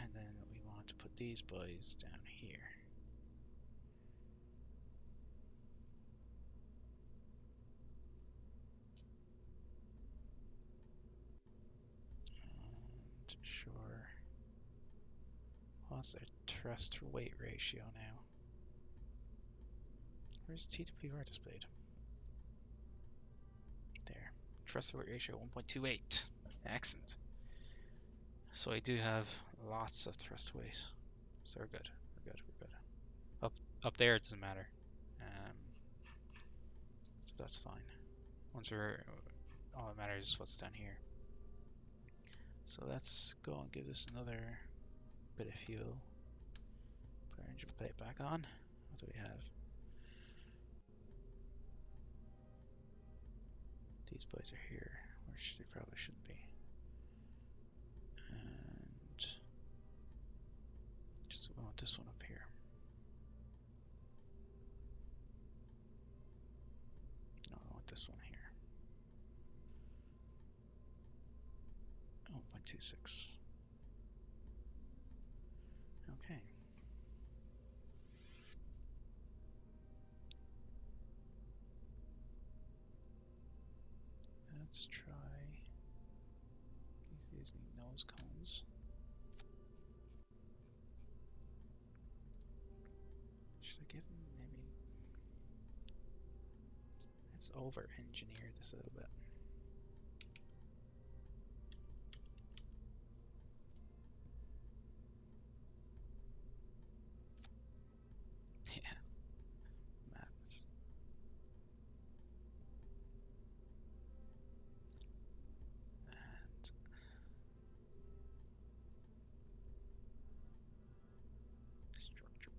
And then we want to put these boys down here. And sure. What's our thrust to weight ratio now? Where's TWR displayed? There. Thrust to weight ratio 1.28. Excellent. So I do have lots of thrust weight. So we're good. We're good. We're good. Up there it doesn't matter. So that's fine. Once we're, all that matters is what's down here. So let's go and give this another bit of fuel. Put our engine plate back on. What do we have? These boys are here, which they probably shouldn't be. And just we want this one up here. No, I want this one here. 1.26. Okay. Let's try. These need nose cones. Should I give them maybe? Let's over-engineer this a little bit. Yeah, madness. And structure.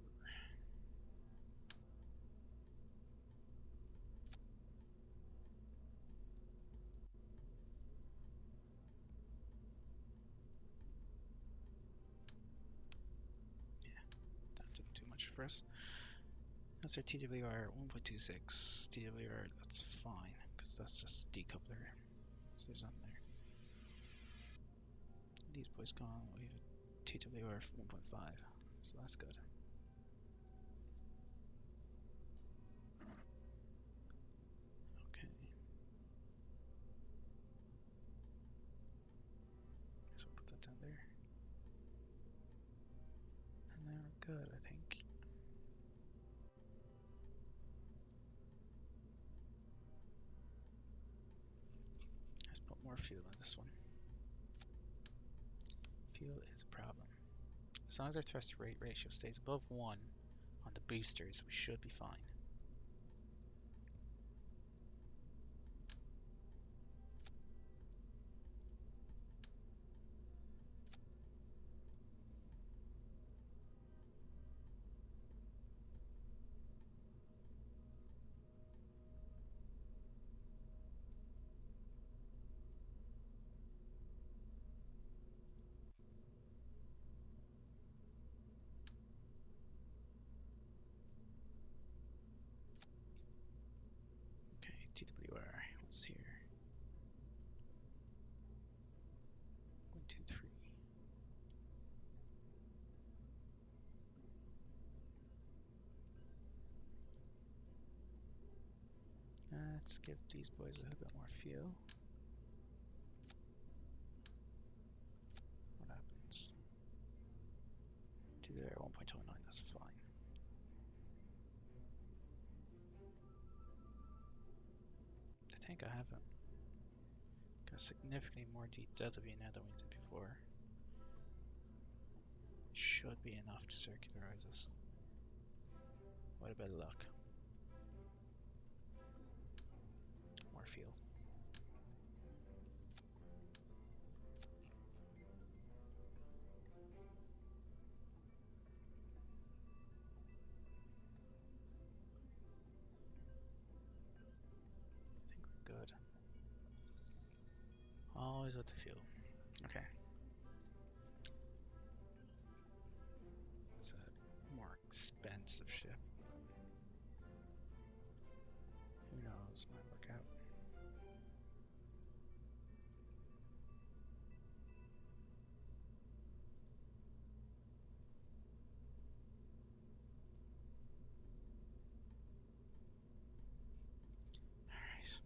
That took too much for us. That's our TWR 1.26. TWR, that's fine, because that's just decoupler. So there's nothing there. These boys gone, we have a TWR 1.5, so that's good. Okay. So we'll put that down there. And then we're good, I think. Let's put more fuel in this one. Fuel is a problem. As long as our thrust rate ratio stays above 1 on the boosters, we should be fine. Okay, TWR, what's here? 1, 2, 3. Let's give these boys a little bit more fuel. What happens? TWR 1.09, that's fine. I think I have got significantly more delta V now than we did before. Should be enough to circularize us. What a bit of luck. More fuel. I think we're good. Always with the fuel. Okay. It's a more expensive ship, but who knows, might work out. Alright.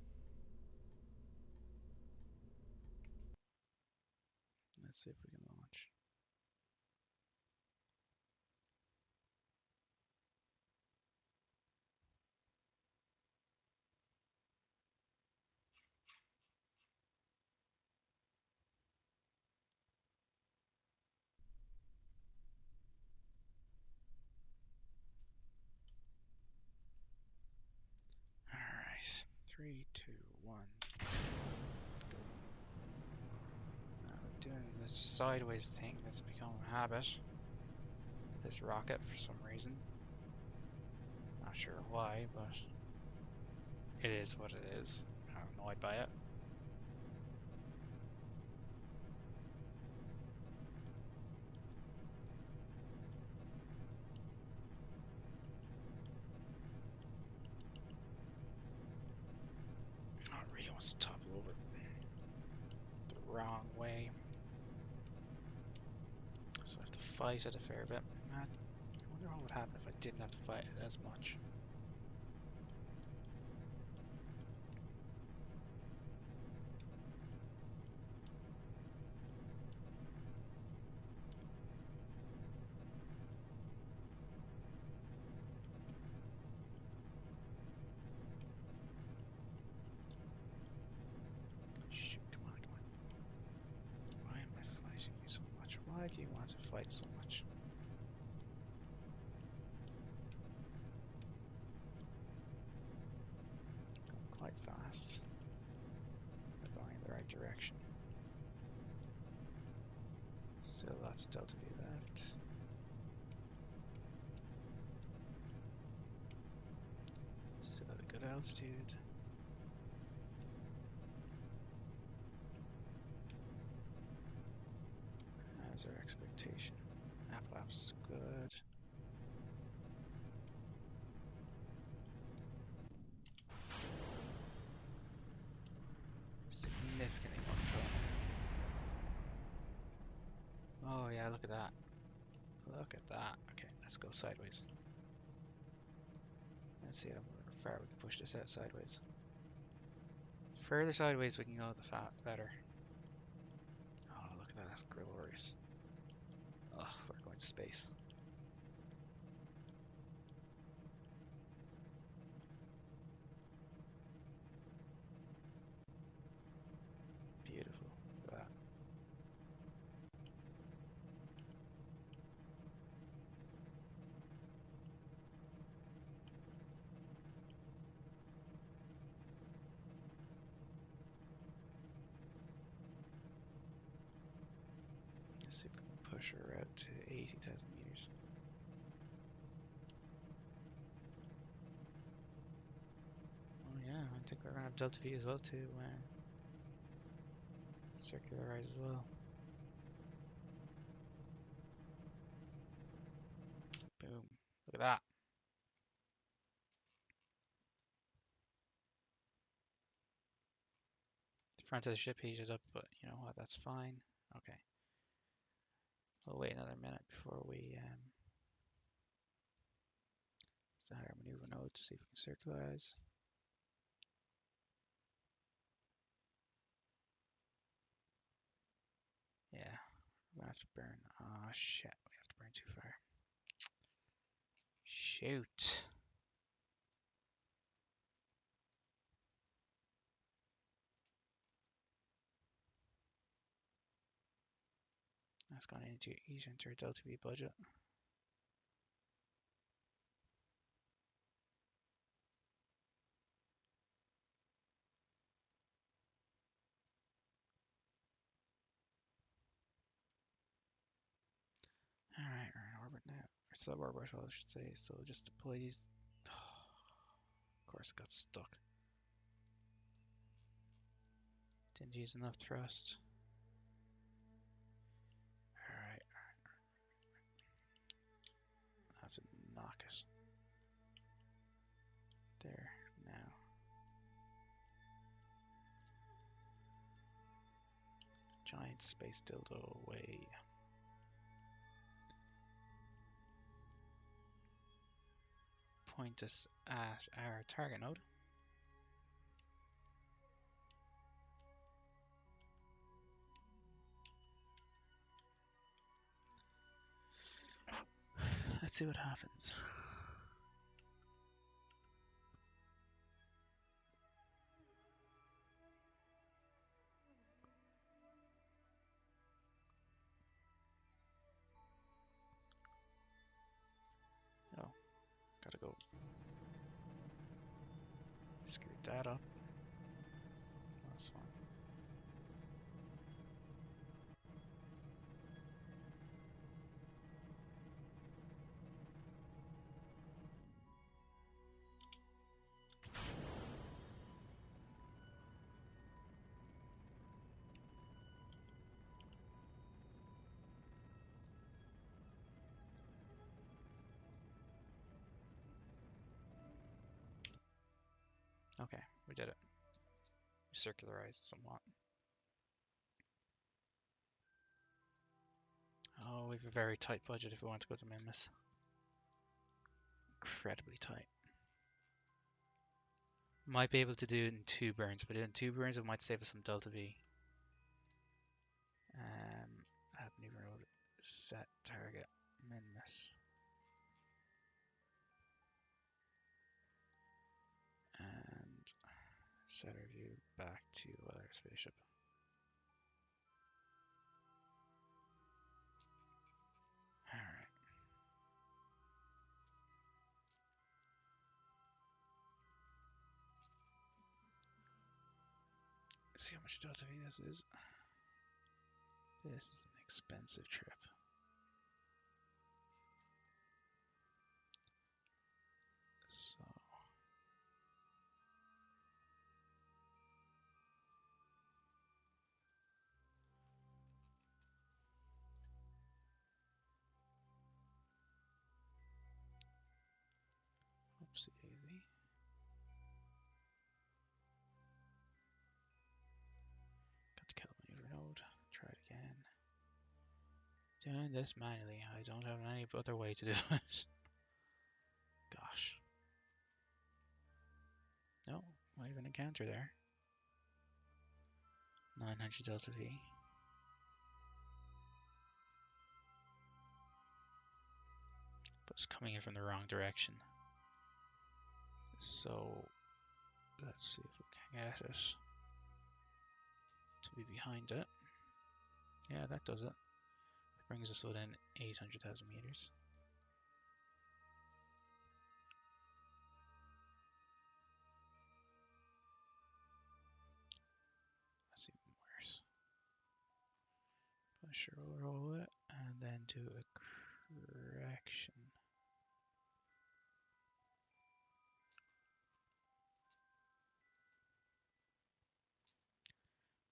Let's see if we can launch. Alright, this sideways thing that's become a habit with this rocket for some reason. Not sure why, but it is what it is. I'm annoyed by it. Oh, it really wants to topple over the wrong way. So I have to fight it a fair bit. I wonder what would happen if I didn't have to fight it as much. Shoot, come on, come on. Why am I fighting you so much? Why do you want to fight so much? Going quite fast. They're going in the right direction. Still lots of delta V left. Still at a good altitude. As our expectation. Apoapsis is good. Significantly more control now. Oh yeah, look at that. Look at that. Okay, let's go sideways. Let's see how far we can push this out sideways. Further sideways we can go, the better. Oh, look at that. That's glorious. Oh, we're going to space. Beautiful. Look at that. Let's see if we can push her out to 80,000 meters. Oh yeah, I think we're gonna have delta V as well to circularize as well. Boom. Look at that. The front of the ship heated up, but you know what? That's fine. Okay. We'll wait another minute before we start our maneuver node to see if we can circularize. Yeah, we're gonna have to burn. Ah, shit. We have to burn too far. Shoot. That's gonna eat into our delta V budget. Alright, we're in orbit now. Or suborbital, I should say. So just deploy these. Of course, it got stuck. Didn't use enough thrust. Alright. I have to knock it. There, now. Giant space dildo away. Point us at our target node. Let's see what happens. Oh, gotta go. Screwed that up. That's fine. Okay, we did it. We circularized somewhat. Oh, we have a very tight budget if we want to go to Minmus. Incredibly tight. Might be able to do it in 2 burns, but in 2 burns it might save us some Delta V. Avenue Road, set target, Minmus. And set our view back to our spaceship. Alright. Let's see how much Delta V this is. This is an expensive trip. So oopsie daisy. Got to kill a maneuver node. Try it again. Doing this manually. I don't have any other way to do it. Gosh. No, not even encounter there. 900 Delta V. But it's coming in from the wrong direction. So let's see if we can get it to be behind it. Yeah, that does it. It brings us within 800,000 meters. That's even worse. Push roll it and then do a correction.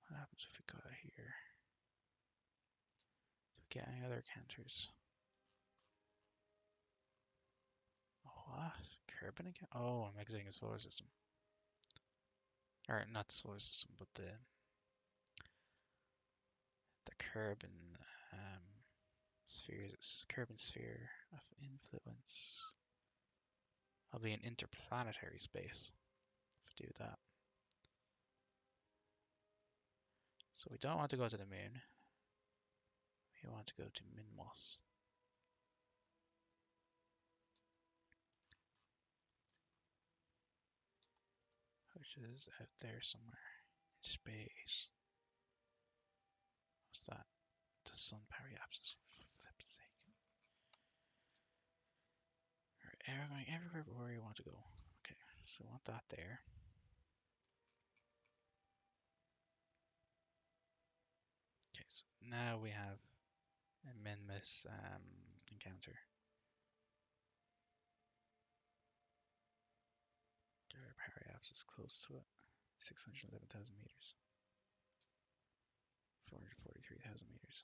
What happens if we got it here? Do we get any other counters? What? Kerbal again? Oh, I'm exiting the solar system. Or not the solar system, but the Kerbal spheres, Kerbal sphere of influence. I'll be in interplanetary space if I do that. So we don't want to go to the moon. We want to go to Minmus. Which is out there somewhere in space. What's that? The sun periapsis, for flip's sake. Alright, we're going everywhere but where you want to go. Okay, so I want that there. Okay, so now we have a Minmus encounter. Get our periapsis close to it. 611,000 meters. 443,000 meters.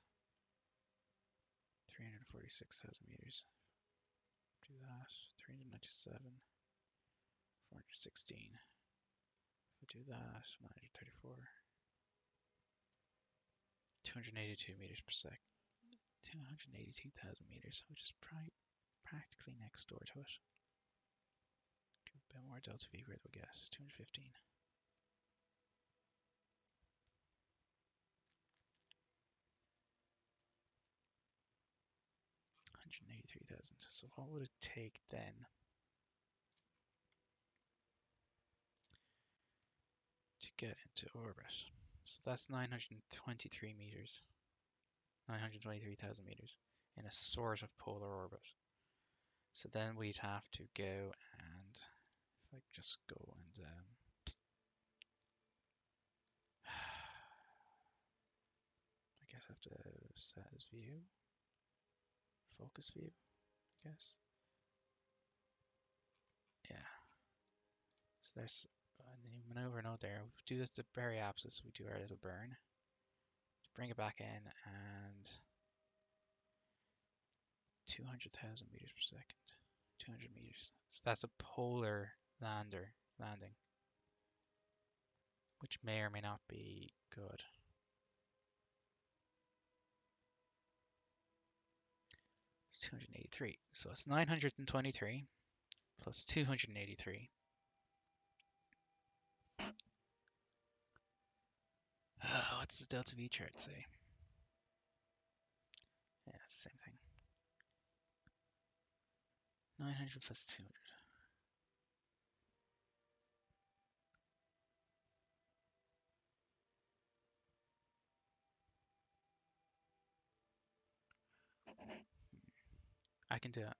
346,000 meters. Do that. 397. 416. If we do that, 934. 282 meters per second. 282,000 meters, which is practically next door to it. A bit more Delta V, where do we get? 215. 183,000. So what would it take then to get into orbit? So that's 923 meters. 923,000 meters in a sort of polar orbit. So then we'd have to go and, if I just go and, I guess I have to set as view, focus view, I guess. Yeah. So there's a new maneuver node there. We do this to periapsis, we do our little burn. Bring it back in and 200,000 meters per second. 200 meters. So that's a polar landing. which may or may not be good. It's 283. So it's 923 plus 283. What's the delta V chart say? Yeah, it's the same thing. 900 plus 200. I can do it.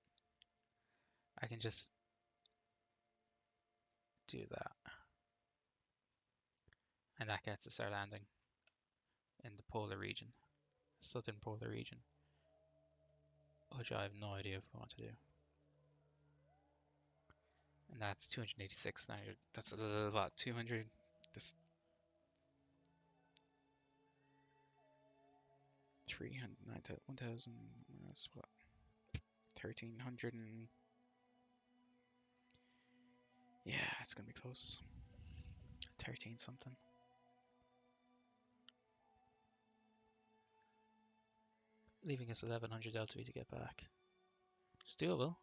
I can just do that. And that gets us our landing in the polar region, southern polar region, which I have no idea if we want to do. And that's 286, 900. That's a lot. 200. That's 300, 1,000. That's what? 1,300 and. Yeah, it's gonna be close. 13 something. Leaving us 1,100 LTV to get back. It's doable.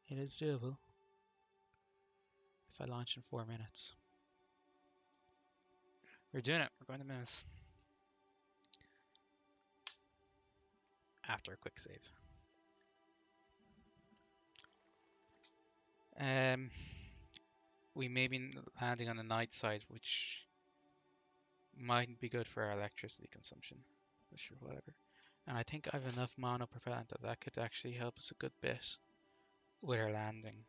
It is doable. If I launch in 4 minutes. We're doing it. We're going to Minmus. After a quick save. We may be landing on the night side, which mightn't be good for our electricity consumption. But sure, whatever. And I think I have enough mono propellant that could actually help us a good bit with our landing.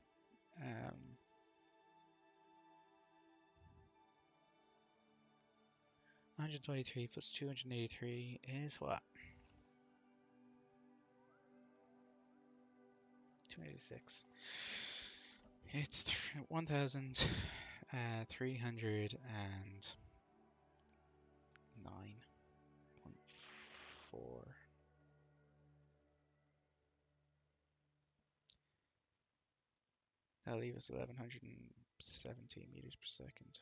123 plus 283 is what? 286. It's 1,309.4. That'll leave us 1,170 meters per second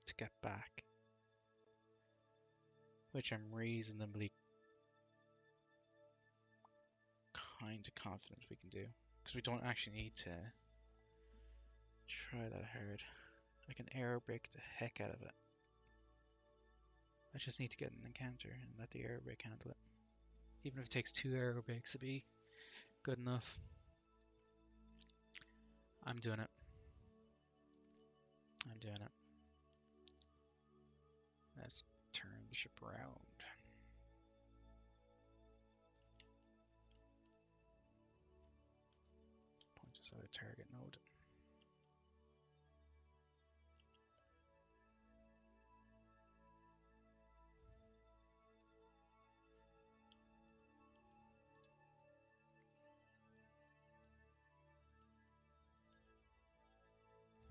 to get back, which I'm reasonably kind of confident we can do, because we don't actually need to try that hard. I can aero brake the heck out of it. I just need to get an encounter and let the aero brake handle it. Even if it takes 2 aero brakes to be good enough. I'm doing it. I'm doing it. Let's turn the ship around. Point us out a target node.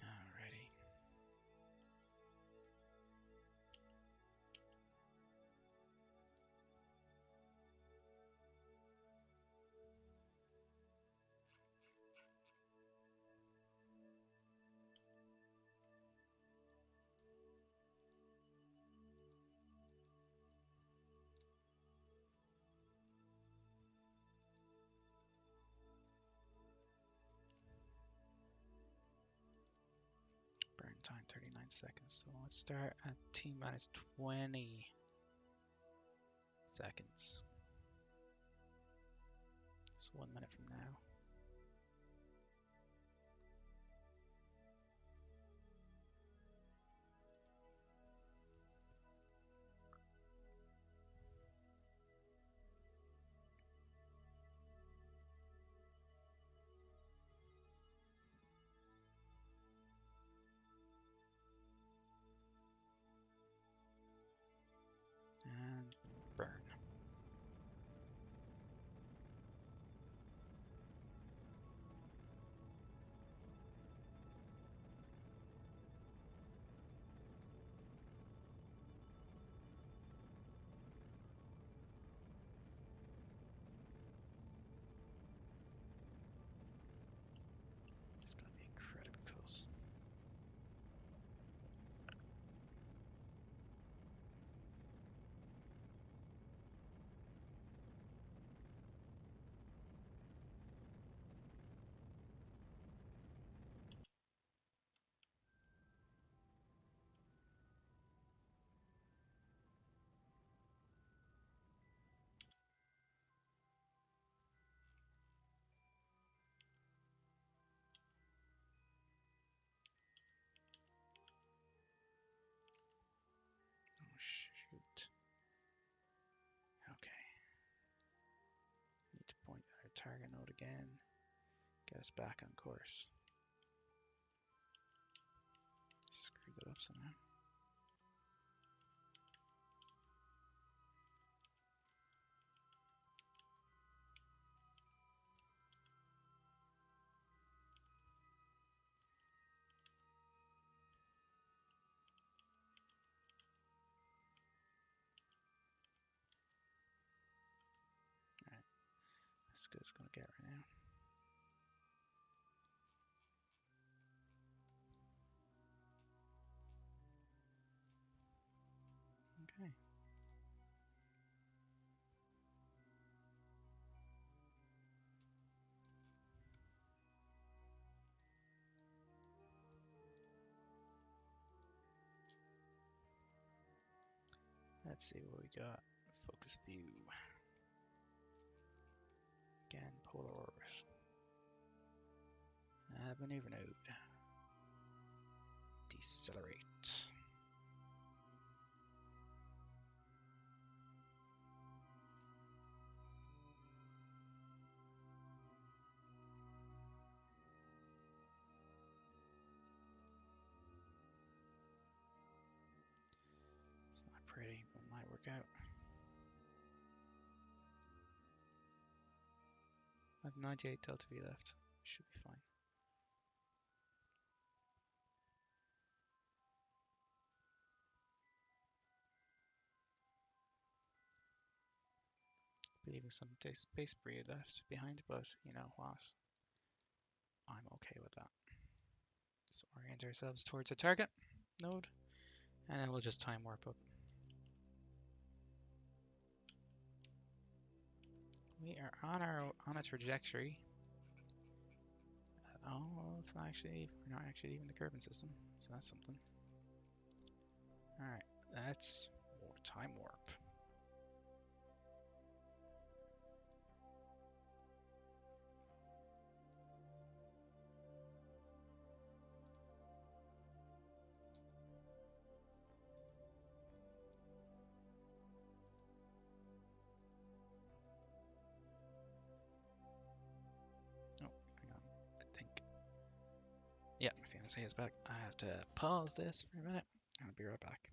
Alrighty. Burn time 39 seconds. So let's start at T minus 20 seconds. So 1 minute from now. And burn. again. Get us back on course. Screwed that up somehow. Alright, that's good as it's gonna get right now. Okay. Let's see what we got. Focus view. Again, polar orbit. Maneuver node. Decelerate. It's not pretty, but it might work out. I have 98 delta V left. Should be fine. Leaving some space debris left behind, but you know what? I'm okay with that. Let's orient ourselves towards a target node, and then we'll just time warp up. We are on a trajectory. Oh, it's not actually. We're not actually leaving the Kerbal system, so that's something. All right, that's time warp. Oh, hang on. I think. Yeah, my fiance is back. I have to pause this for a minute. I'll be right back.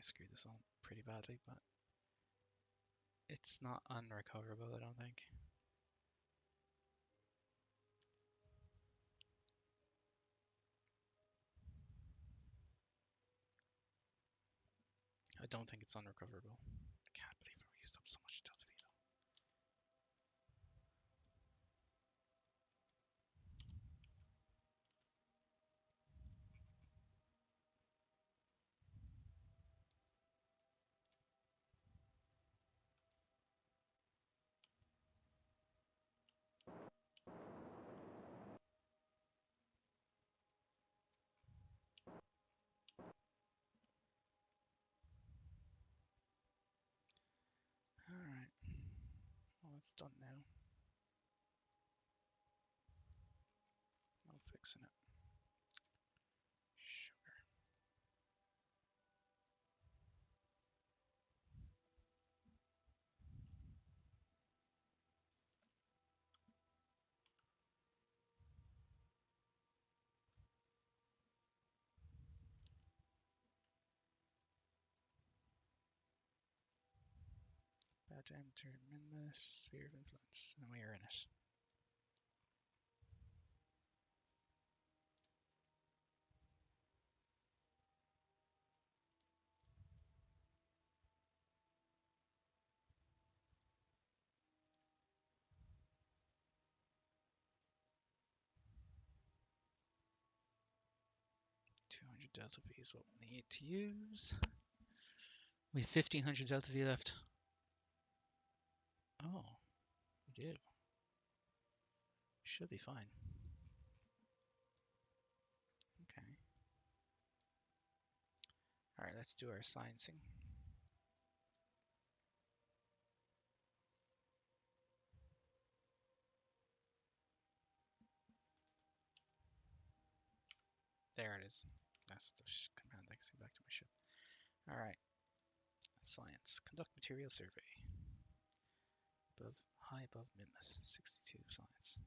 screwed this one pretty badly, but it's not unrecoverable, I don't think. I don't think it's unrecoverable. I can't believe I used up so much delta V though. 'Alright. Well, it's done now. No fixing it. Sugar. Bad diameter, Minmus, sphere of influence, and we are in it. $200 delta V is what we need to use. We have 1500 delta V left. Oh, we do. Should be fine. Okay. Alright, let's do our sciencing. There it is. That's the command I can see back to my ship. Alright. Science. Conduct material survey. High above Minmus. 62 science.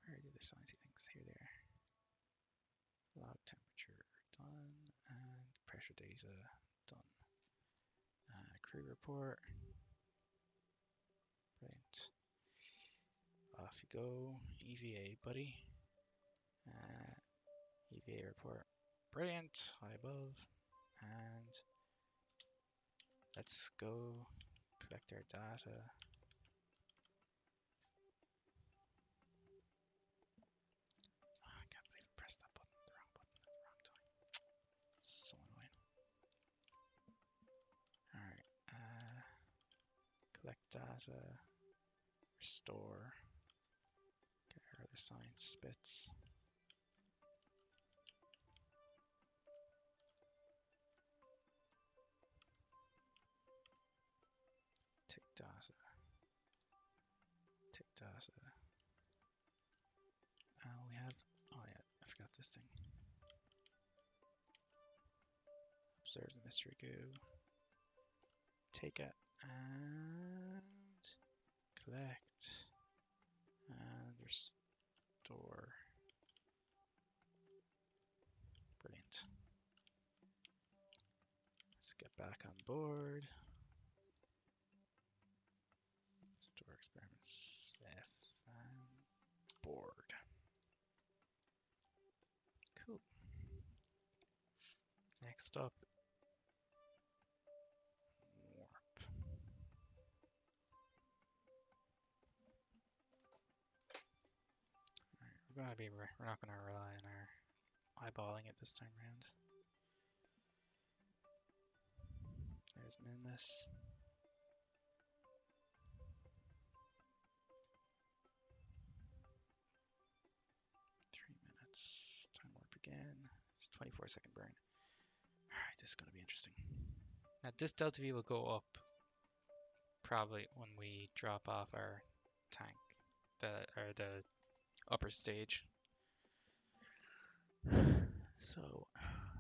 Where are the other sciencey things? Here they are. Log temperature done. And pressure data done. Crew report. Brilliant. Off you go. EVA, buddy. EVA report. Brilliant. High above. And let's go collect our data. Oh, I can't believe I pressed that button, the wrong button at the wrong time. It's so annoying. Alright. Collect data. Restore. Get our other science bits. Take data. Take data. We have, oh yeah, I forgot this thing. Observe the mystery goo. Take it and collect and restore. Brilliant. Let's get back on board. Store experiments. F and board. Cool. Next up, warp. Alright, we're not gonna rely on our eyeballing it this time around. There's Minmus. 3 minutes. Time warp again. It's 24-second burn. Alright, this is gonna be interesting. Now this delta V will go up probably when we drop off our tank, the upper stage. So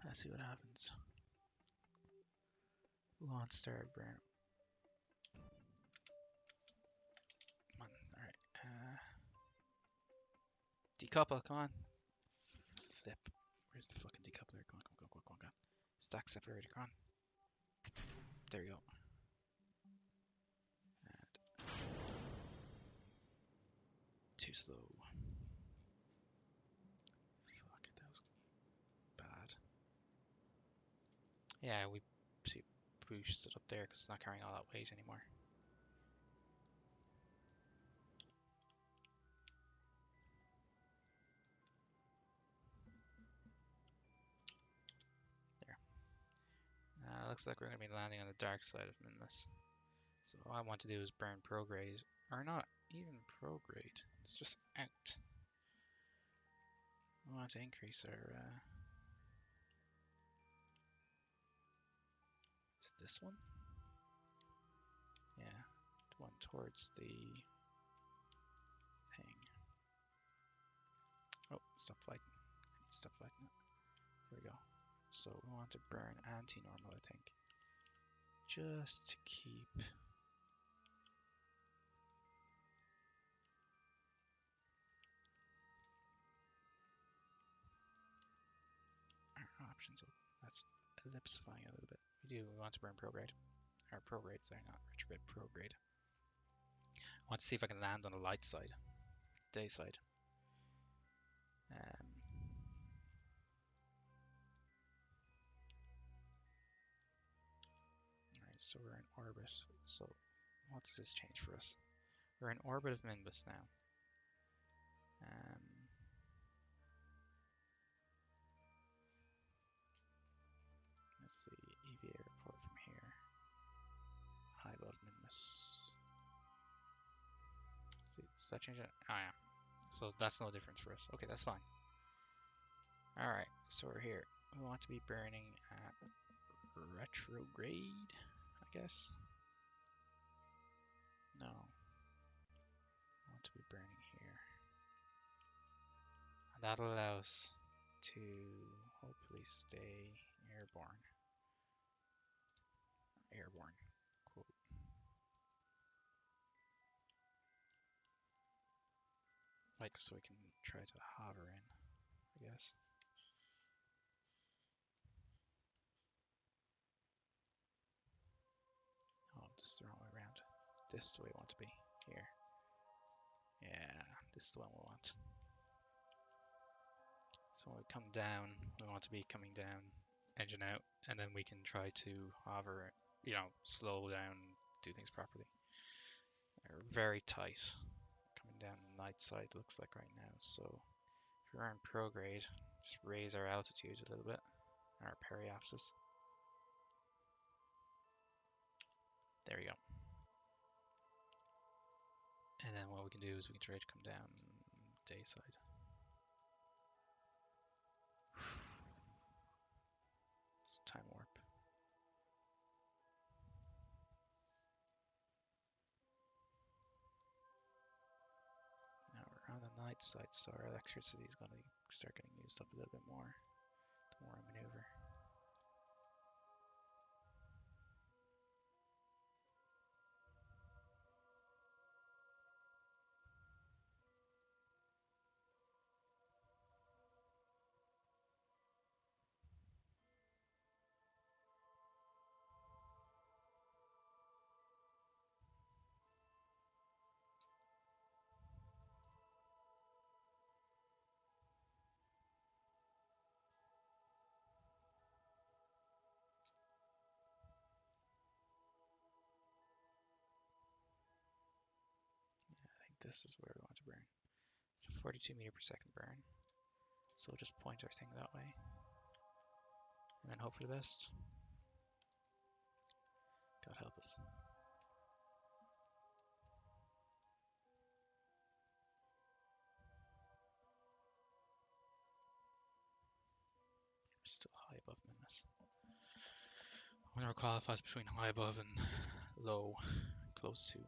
let's see what happens. Who wants to start burn? Come on, alright. Decouple, come on. Flip. Where's the fucking decoupler? Come on, come on, come on, come on, come on. Stack separator, come on. There you go. And too slow. Fuck, that was bad. Yeah, we see pushed it up there because it's not carrying all that weight anymore. There. Looks like we're going to be landing on the dark side of Minmus. So all I want to do is burn prograde, or not even prograde, it's just out. I want to increase our, is it this one? Yeah, the one towards the thing. Oh, stop fighting. I need to stop fighting it. There we go. So we want to burn anti-normal, I think. Just to keep our options open. That's ellipsifying a little bit. We want to burn prograde. Or prograde, sorry, not retrograde, prograde. I want to see if I can land on the light side, day side. Alright, so we're in orbit. So what does this change for us? We're in orbit of Minmus now. Let's see, EVA report from here. High above Minmus. See, does that change it? Oh yeah. So that's no difference for us. Okay, that's fine. Alright, so we're here. We want to be burning at retrograde, I guess. No. I want to be burning here. And that'll allow us to hopefully stay airborne. Airborne, quote. Like, so we can try to hover in, I guess. Oh, this is the wrong way around. This is the way we want to be. Here. Yeah, this is the one we want. So when we come down, we want to be coming down, engine out, and then we can try to hover, you know, slow down, do things properly. We're very tight. Coming down the night side looks like right now, so if we're in prograde, just raise our altitude a little bit, our periapsis. There we go. And then what we can do is we can try to come down day side. It's time warp. Now we're on the night side, so our electricity is going to start getting used up a little bit more the more I maneuver. This is where we want to burn. It's a 42 meter per second burn. So we'll just point our thing that way. And then hope for the best. God help us. We're still high above Minmus. I wonder what qualifies between high above and low, close to.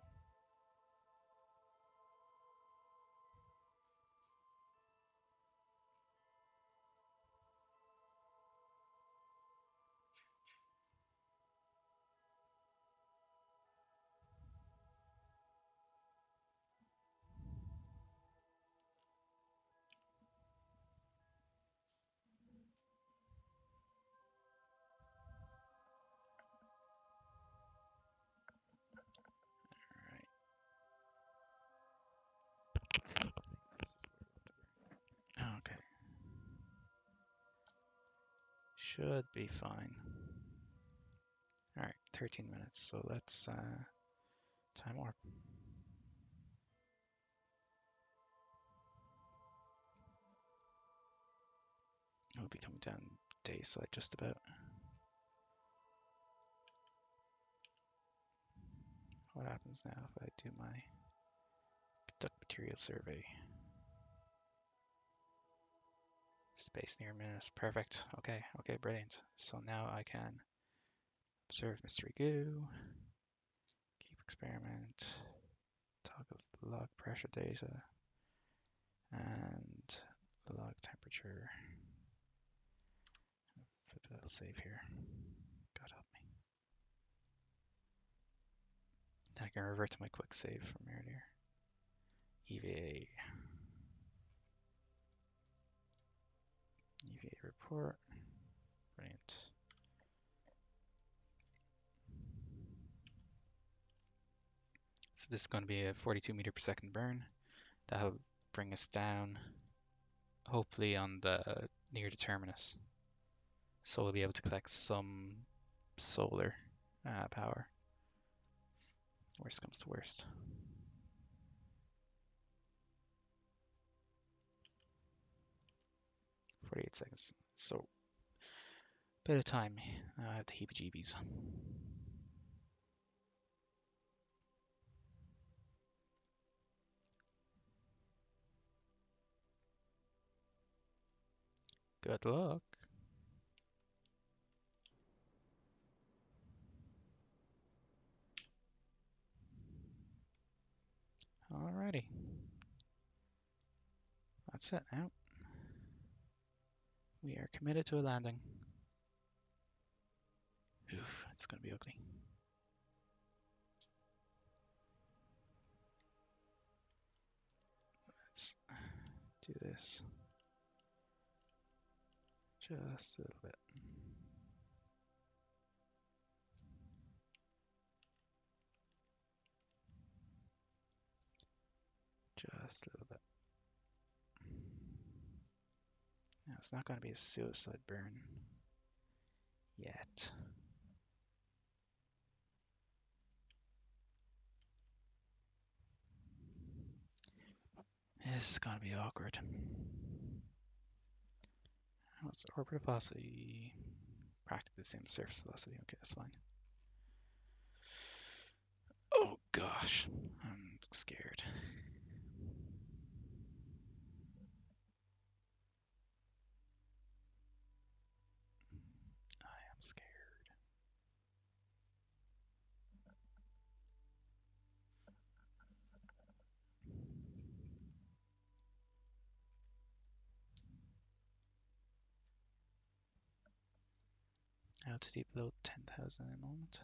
should be fine. Alright, 13 minutes, so let's time warp. We'll be coming down day side just about. What happens now if I do my conduct material survey? Space near Minmus. Perfect. Okay, okay, brilliant. So now I can observe mystery goo, keep experiment, toggle log pressure data, and log temperature. Flip a little save here. God help me. Then I can revert to my quick save from earlier. EVA. EVA report. Brilliant. So this is going to be a 42 meter per second burn. That'll bring us down, hopefully on the near the terminus. So we'll be able to collect some solar power. Worst comes to worst. "48 seconds. So, bit of time. I have the heebie-jeebies. Good luck. Alrighty. That's it now. We are committed to a landing. Oof, it's going to be ugly. Let's do this. Just a little bit. Just a little bit. Now, it's not going to be a suicide burn yet. This is going to be awkward. What's the orbit velocity? Practically the same surface velocity. Okay, that's fine. Oh gosh, I'm scared. I am scared. Altitude below 10,000 at the moment.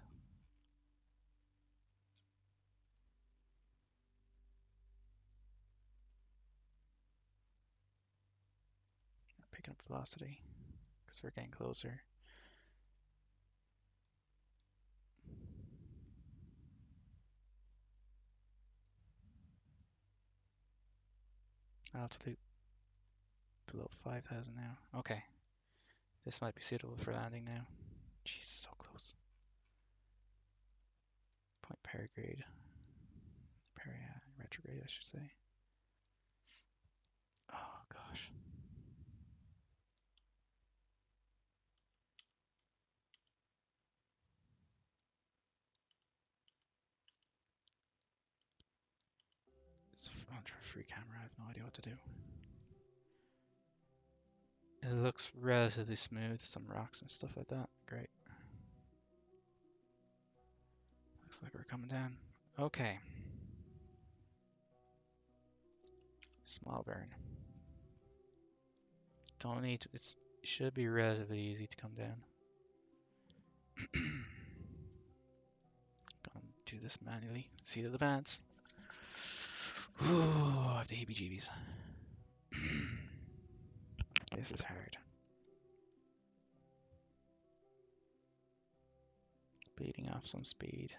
Picking up velocity because we're getting closer. Altitude below 5,000 now. Okay, this might be suitable for landing now. Jesus, so close. Point perigrade. Retrograde, I should say. Oh gosh. It's under a free camera, I have no idea what to do. It looks relatively smooth, some rocks and stuff like that. Great. Looks like we're coming down. Okay. Small burn. Don't need to, it should be relatively easy to come down. Gonna do this manually. Seat of the pants. Ooh, I have the heebie-jeebies. This is hard. Bleeding off some speed.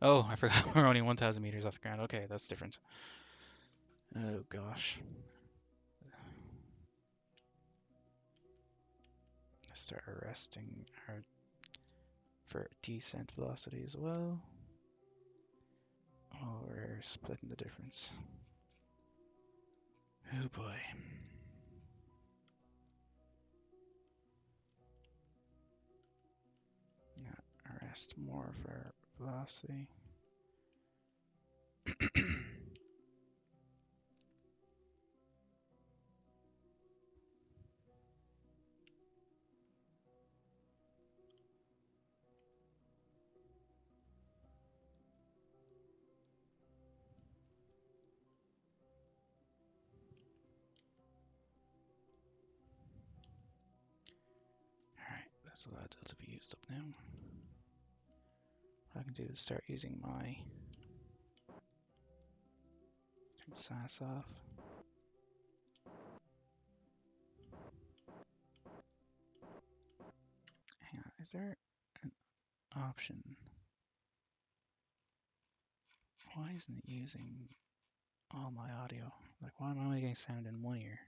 Oh, I forgot we're only 1,000 meters off the ground. Okay, that's different. Oh gosh. start arresting our for descent velocity as well. Oh, we're splitting the difference. Oh boy. Yeah, arrest more for velocity. Alright, that's a lot of delta V used up now. What I can do is start using my SAS off. Hang on, is there an option? Why isn't it using all my audio? Like, why am I only getting sound in one ear?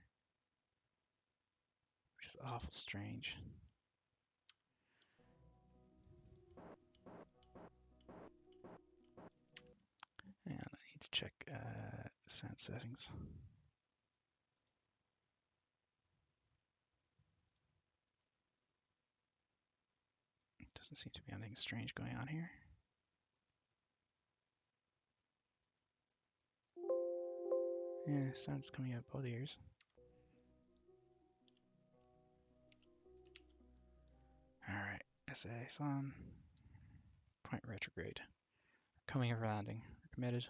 Which is awful strange. And I need to check sound settings. Doesn't seem to be anything strange going on here. Yeah, sound's coming out both ears. Alright, SAS on. Point retrograde. Coming over landing. We're committed.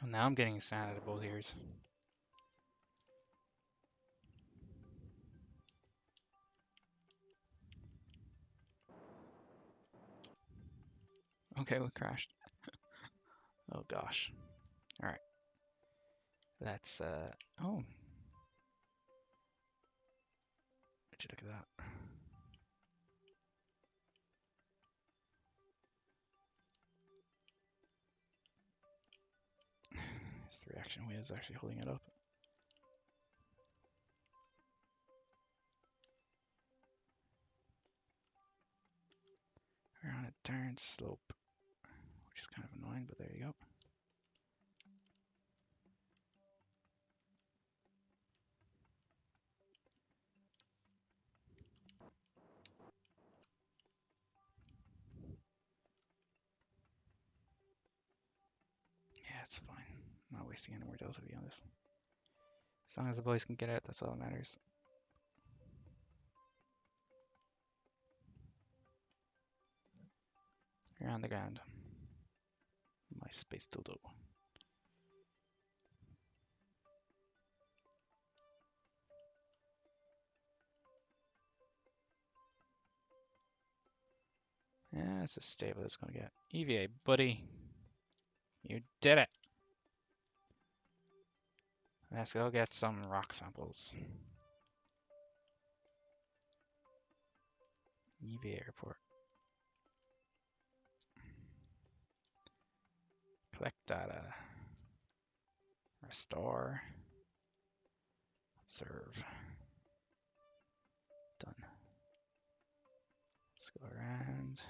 Oh, now I'm getting sound out of both ears. Okay, we crashed. Oh gosh. Alright. Let's oh. Would you look at that? It's the reaction wheel is actually holding it up. We're on a darn slope, which is kind of annoying, but there you go. Yeah, it's fine. I'm not wasting any more delta V on this. As long as the boys can get out, that's all that matters. You're on the ground. My space dildo. Yeah, it's as stable as it's gonna get. EVA, buddy. You did it. Let's go get some rock samples. EVA report. Collect data. Restore. Observe. Done. Let's go around.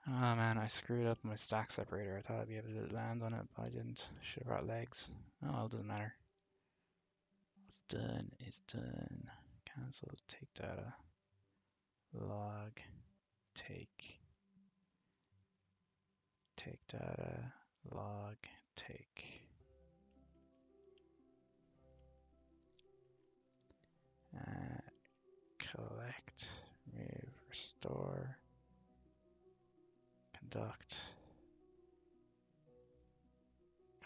Oh man, I screwed up my stack separator. I thought I'd be able to land on it, but I didn't. Should have brought legs. Oh well, it doesn't matter. It's done. It's done. Cancel. Take data. Log. Take. Take data. Log. Take. Collect. Remove. Restore. Conduct.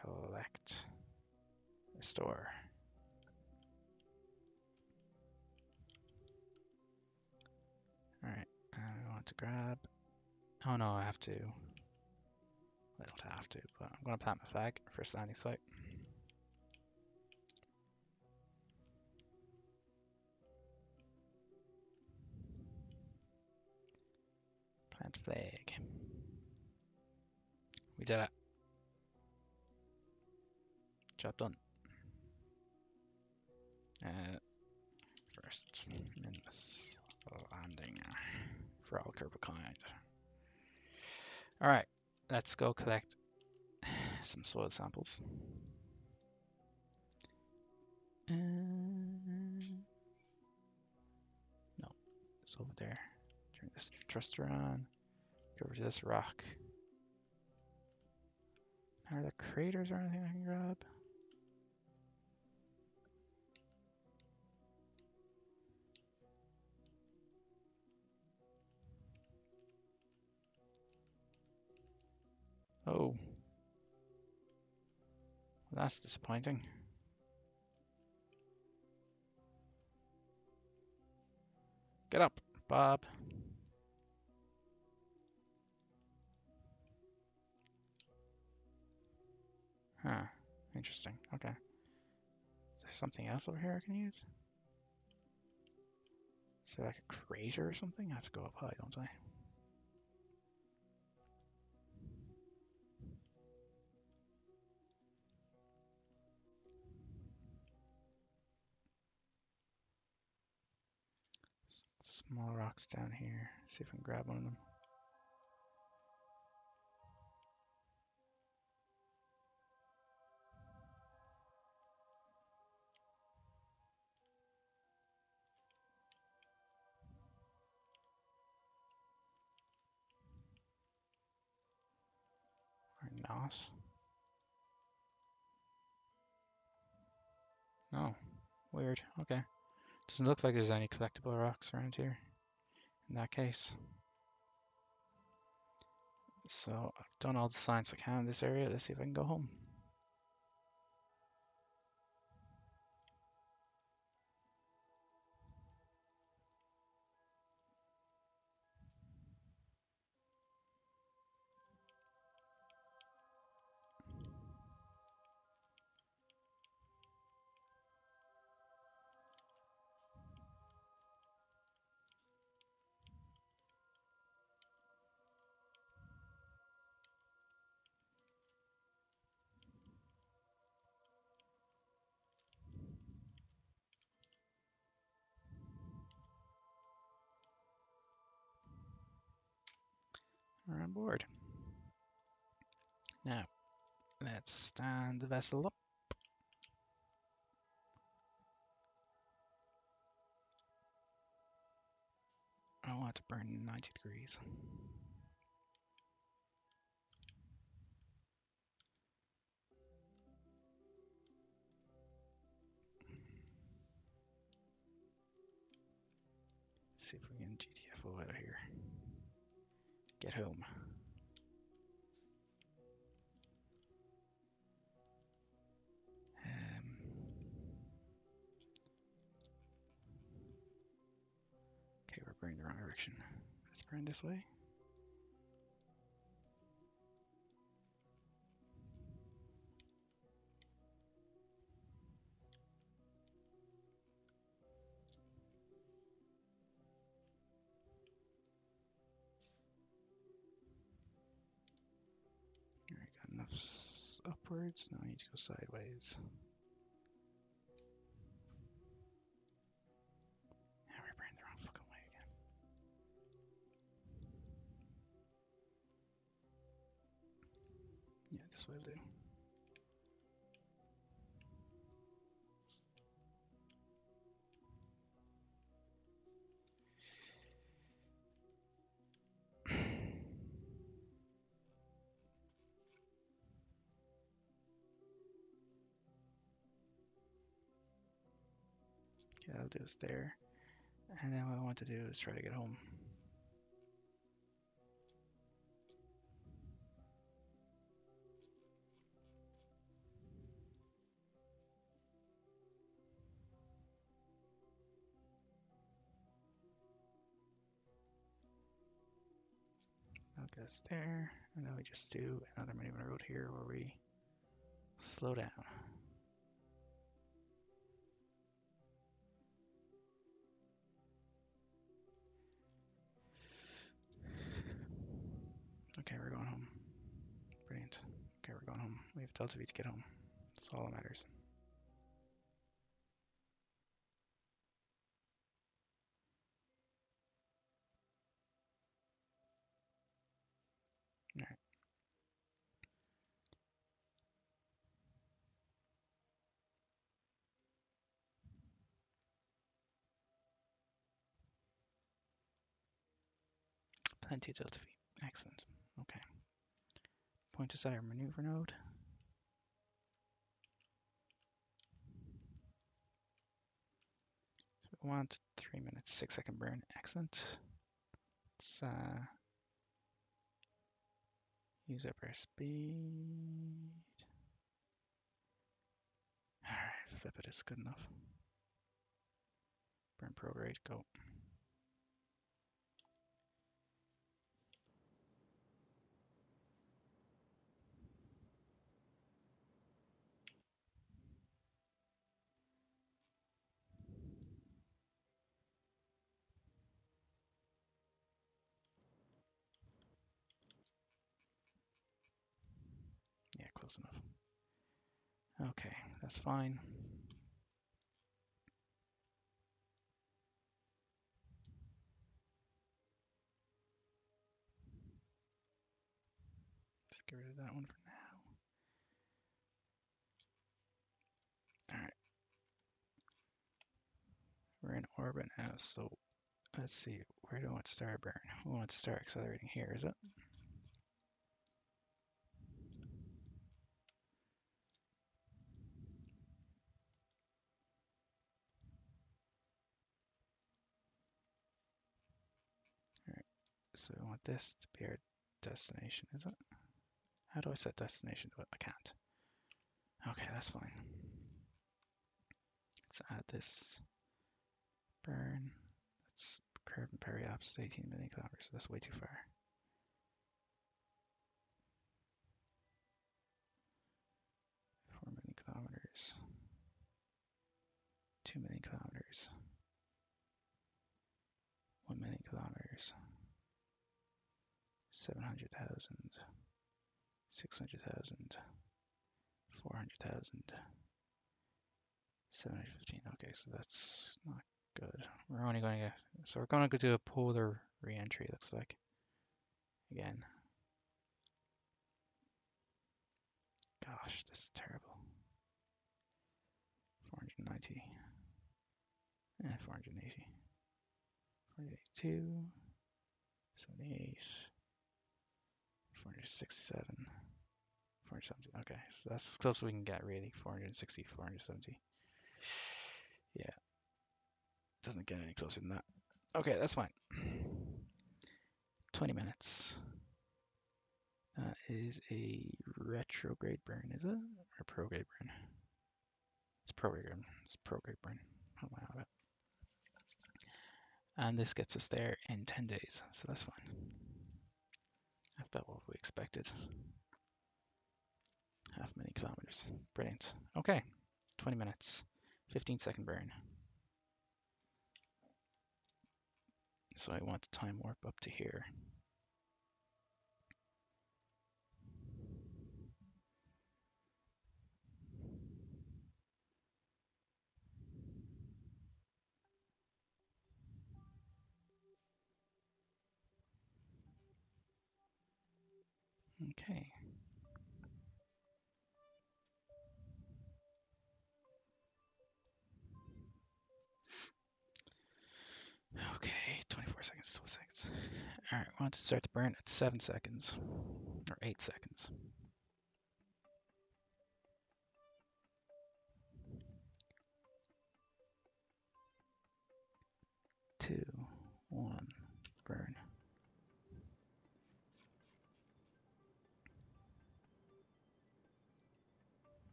Collect. Restore. Alright, and we want to grab. Oh no, I have to. I don't have to, but I'm gonna plant my flag for standing site. Plant flag. We did it. Job done. First, Minmus landing for all Kerbal kind. Alright, let's go collect some soil samples. No, it's over there. Turn this thruster on. Go over to this rock. Are there craters or anything I can grab? Oh. Well, that's disappointing. Get up, Bob. Huh. Interesting. Okay. Is there something else over here I can use? Is there like a crater or something? I have to go up high, don't I? Small rocks down here. See if I can grab one of them. Or not. No. Weird. Okay. Doesn't look like there's any collectible rocks around here in that case. So I've done all the science I can in this area. Let's see if I can go home. We're on board. Now, let's stand the vessel up. I want to burn 90 degrees. See if we can GTFO out of here. Get home. Okay, we're burning the wrong direction. Let's burn this way. Alright, got enough upwards. Now I need to go sideways. Now we're burning the wrong fucking way again. Yeah, this way will do. Okay, that'll do us there. And then what I want to do is try to get home. goes there, and then we just do another maneuvering road here where we slow down. Okay, we're going home. Brilliant. Okay, we're going home. We have Delta V to get home. That's all that matters. Alright. Plenty of Delta V. Excellent. Okay. Point us at our maneuver node. So we want 3 minutes, 6-second burn. Excellent. Let's use up our speed. Alright, flip it is good enough. Burn prograde, go. Yeah, close enough. Okay, that's fine. Let's get rid of that one for now. Alright. We're in orbit now, so let's see. Where do I want to start burn? We want to start accelerating here, is it? Alright, so we want this to be our destination, is it? How do I set destination to it? I can't. Okay, that's fine. Let's add this burn. Let's curve and periapsis 18 million kilometers, so that's way too far. 4 million kilometers. 2 million kilometers. 1 million kilometers. 700,000. 600,000. 400,000. 715. Okay, so that's not good. We're only going to, so we're going to do a polar re-entry, looks like. Again. Gosh, this is terrible. 490. 480. 482. 78. 467. 470. Okay, so that's as close as we can get, really. 460, 470. Yeah. Doesn't get any closer than that. Okay, that's fine. 20 minutes. That is a retrograde burn, is it? Or prograde burn? It's prograde burn. It's prograde burn. How am I on it? And this gets us there in 10 days, so that's fine. That's about what we expected. 500,000 kilometers. Brilliant. Okay, 20 minutes. 15-second burn. So I want to time warp up to here. Okay. Okay, 24 seconds, 12 seconds. All right, I want to start the burn at 7 seconds, or 8 seconds. 2, 1, burn.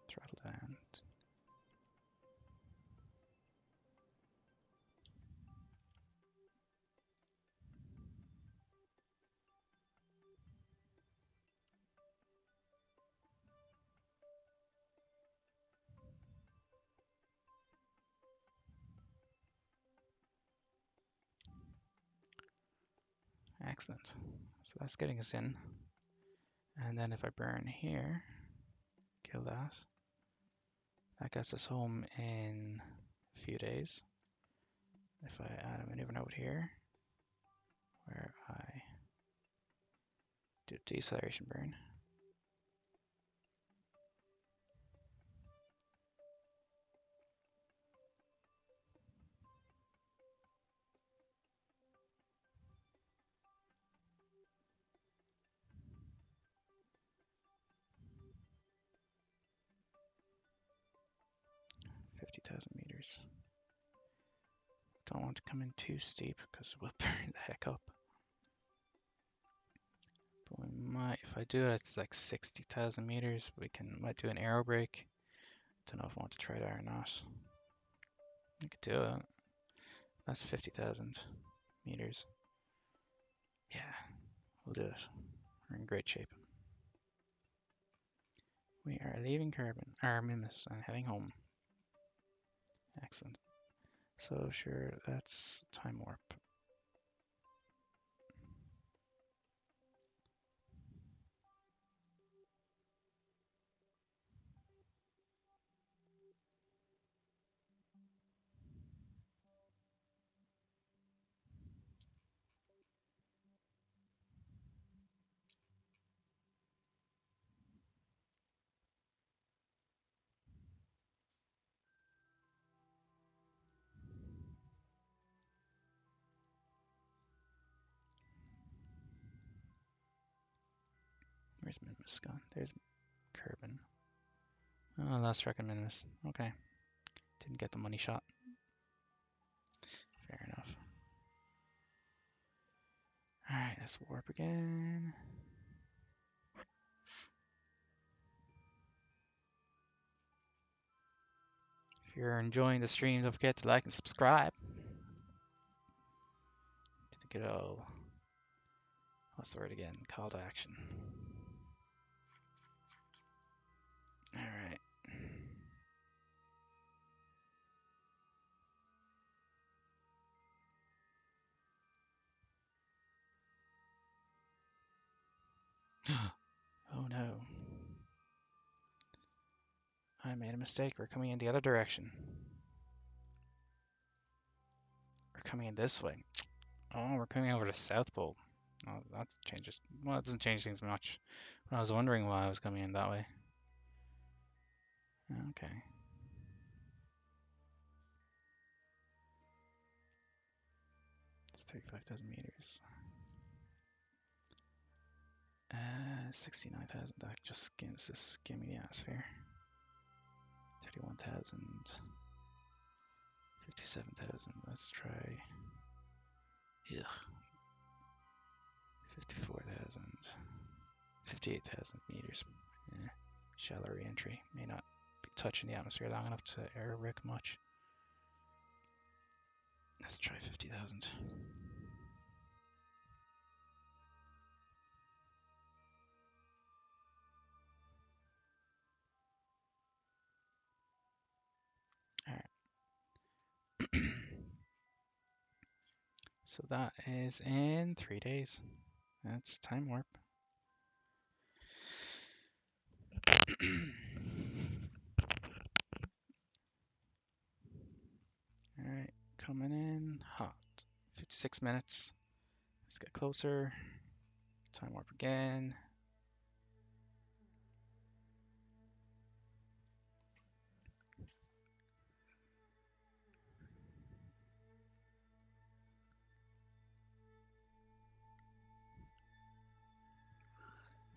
Throttle down. Excellent. So that's getting us in. And then if I burn here, kill that. That gets us home in a few days. If I add a maneuver node here, where I do deceleration burn. $50,000 meters. Don't want to come in too steep because we'll burn the heck up. But we might, if I do it, it's like 60,000 meters. Might do an aero brake. Don't know if I want to try that or not. I could do it. That's 50,000 meters. Yeah, we'll do it. We're in great shape. We are leaving Minmus and heading home. Excellent. So sure, that's time warp. Where's Minmus gone? There's Kerbal. Oh, last track of Minmus. Okay. Didn't get the money shot. Fair enough. Alright, let's warp again. If you're enjoying the stream, don't forget to like and subscribe. To the good old, what's the word again? Call to action. Alright. Oh no. I made a mistake. We're coming in the other direction. We're coming in this way. Oh, we're coming over the South Pole. Oh, that changes. Well, it doesn't change things much. I was wondering why I was coming in that way. Okay. It's 35,000 meters. 69,000. That just give me the atmosphere. 31,000. 57,000. Let's try. Ugh. 54,000. 58,000 meters. Yeah. Shallow re-entry. May not be touching the atmosphere long enough to air wreck much. Let's try 50,000. Alright. So that is in 3 days. That's time warp. Alright, coming in hot. 56 minutes. Let's get closer. Time warp again.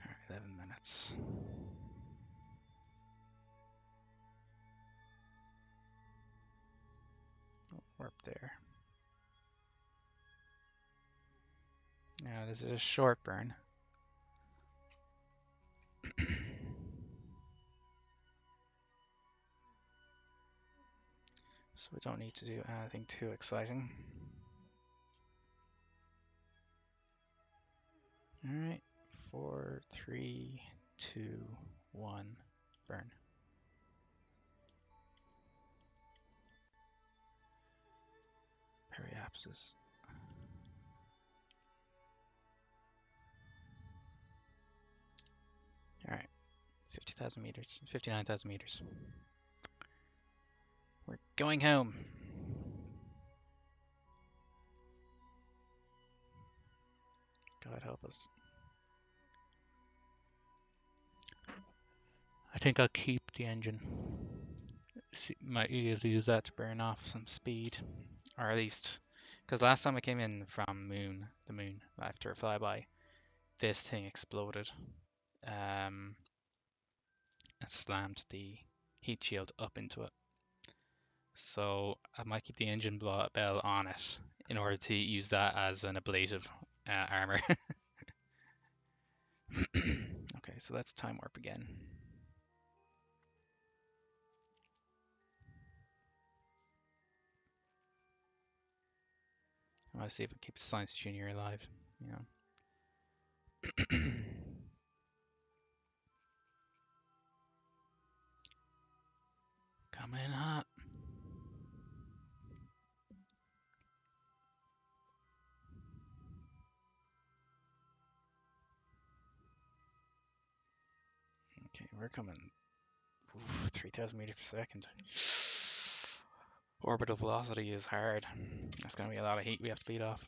Alright, 11 minutes. Warp there. Now this is a short burn. So we don't need to do anything too exciting. Alright, 4, 3, 2, 1, burn. Periapsis. 50,000 meters, 59,000 meters. We're going home. God help us. I think I'll keep the engine. Might use that to burn off some speed, or at least, because last time I came in from the moon after a flyby, this thing exploded, and slammed the heat shield up into it. So I might keep the engine bell on it in order to use that as an ablative armor. Okay, so let's time warp again. I want to see if I keep Science Junior alive. Coming up. Okay, we're coming. 3,000 meters per second. Orbital velocity is hard. That's going to be a lot of heat we have to beat off.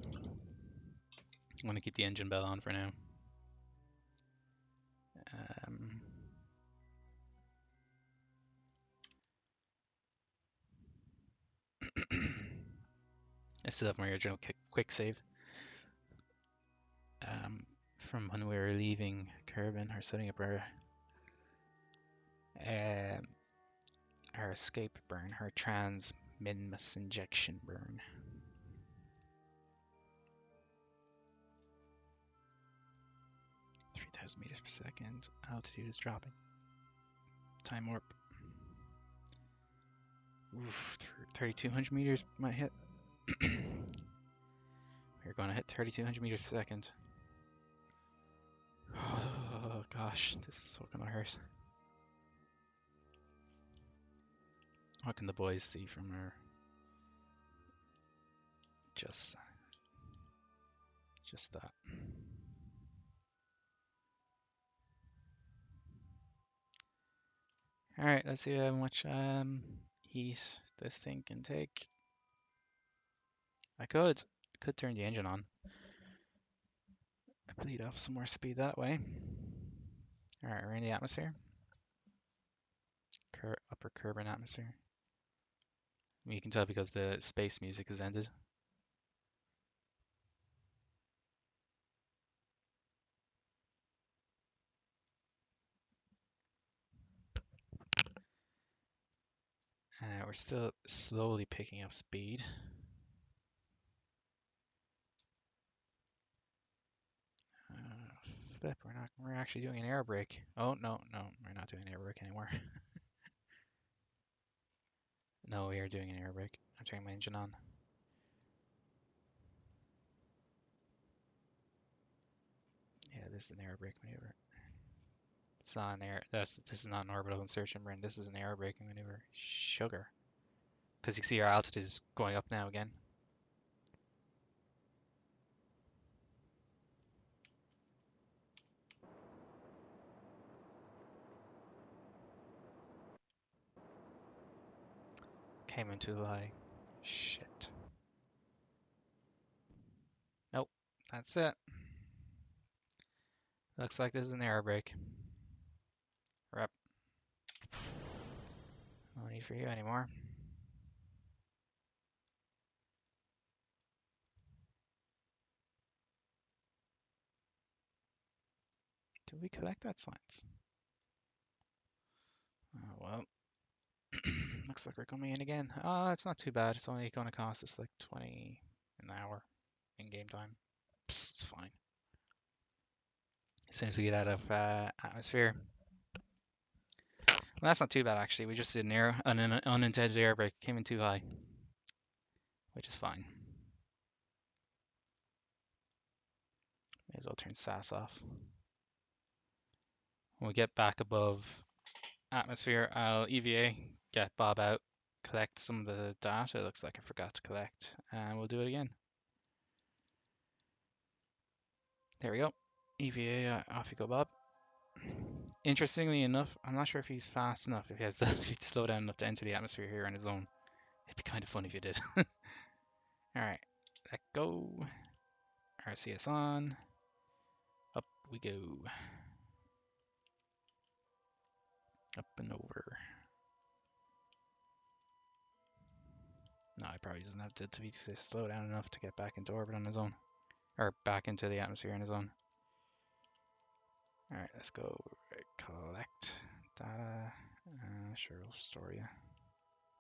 I'm going to keep the engine bell on for now. I still have my original quick save from when we were leaving Kerbal or setting up our escape burn, our trans Minmus injection burn. Meters per second. Altitude is dropping. Time warp. Oof, 3,200 meters might hit. We're going to hit 3,200 meters per second. Oh gosh, this is so gonna hurt. What can the boys see from our just that? All right, let's see how much heat this thing can take. I could turn the engine on. Bleed off some more speed that way. All right, we're in the atmosphere. Upper Kerbal atmosphere. You can tell because the space music has ended. We're still slowly picking up speed. Flip, we're actually doing an air brake. Oh, no, we're not doing an air brake anymore. No, we are doing an air brake. I'm turning my engine on. Yeah, this is an air brake maneuver. It's not an air. This is not an orbital insertion burn. This is an air braking maneuver. Sugar. Because you see our altitude is going up now again. Came in too high. Shit. Nope. That's it. Looks like this is an air brake. Rep. No need for you anymore. Did we collect that science? Oh, well. Looks like we're coming in again. It's not too bad. It's only going to cost us like 20 an hour in game time. Psst, it's fine. As soon as we get out of atmosphere. Well, that's not too bad actually. We just did an unintended air brake. Came in too high, which is fine. May as well turn SAS off. When we get back above atmosphere, I'll EVA, get Bob out, collect some of the data. It looks like I forgot to collect, and we'll do it again. There we go. EVA, off you go, Bob. Interestingly enough, I'm not sure if he's fast enough, if he has if he'd slow down enough to enter the atmosphere here on his own. It'd be kind of fun if you did. Alright, let go. RCS on. Up we go. Up and over. No, he probably doesn't have to be slow down enough to get back into orbit on his own. Or back into the atmosphere on his own. Alright, let's go collect data. Sure, we'll store you.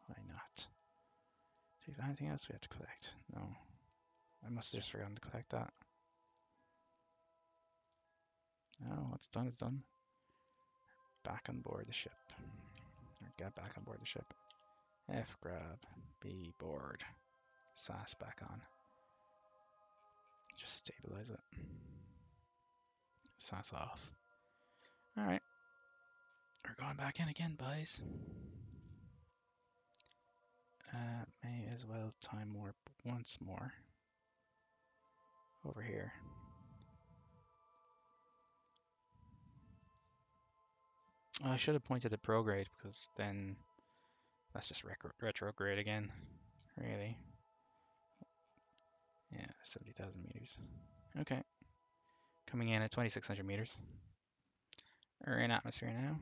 Why not? Do we have anything else we have to collect? No. I must have just forgotten to collect that. No, what's done is done. Back on board the ship. Or get back on board the ship. F grab. B board. SAS back on. Just stabilize it. SAS off. Alright. We're going back in again, boys. May as well time warp once more. Over here. I should have pointed at prograde because then that's just retrograde again. Really. Yeah, 70,000 meters. Okay. Coming in at 2,600 meters. We're in atmosphere now.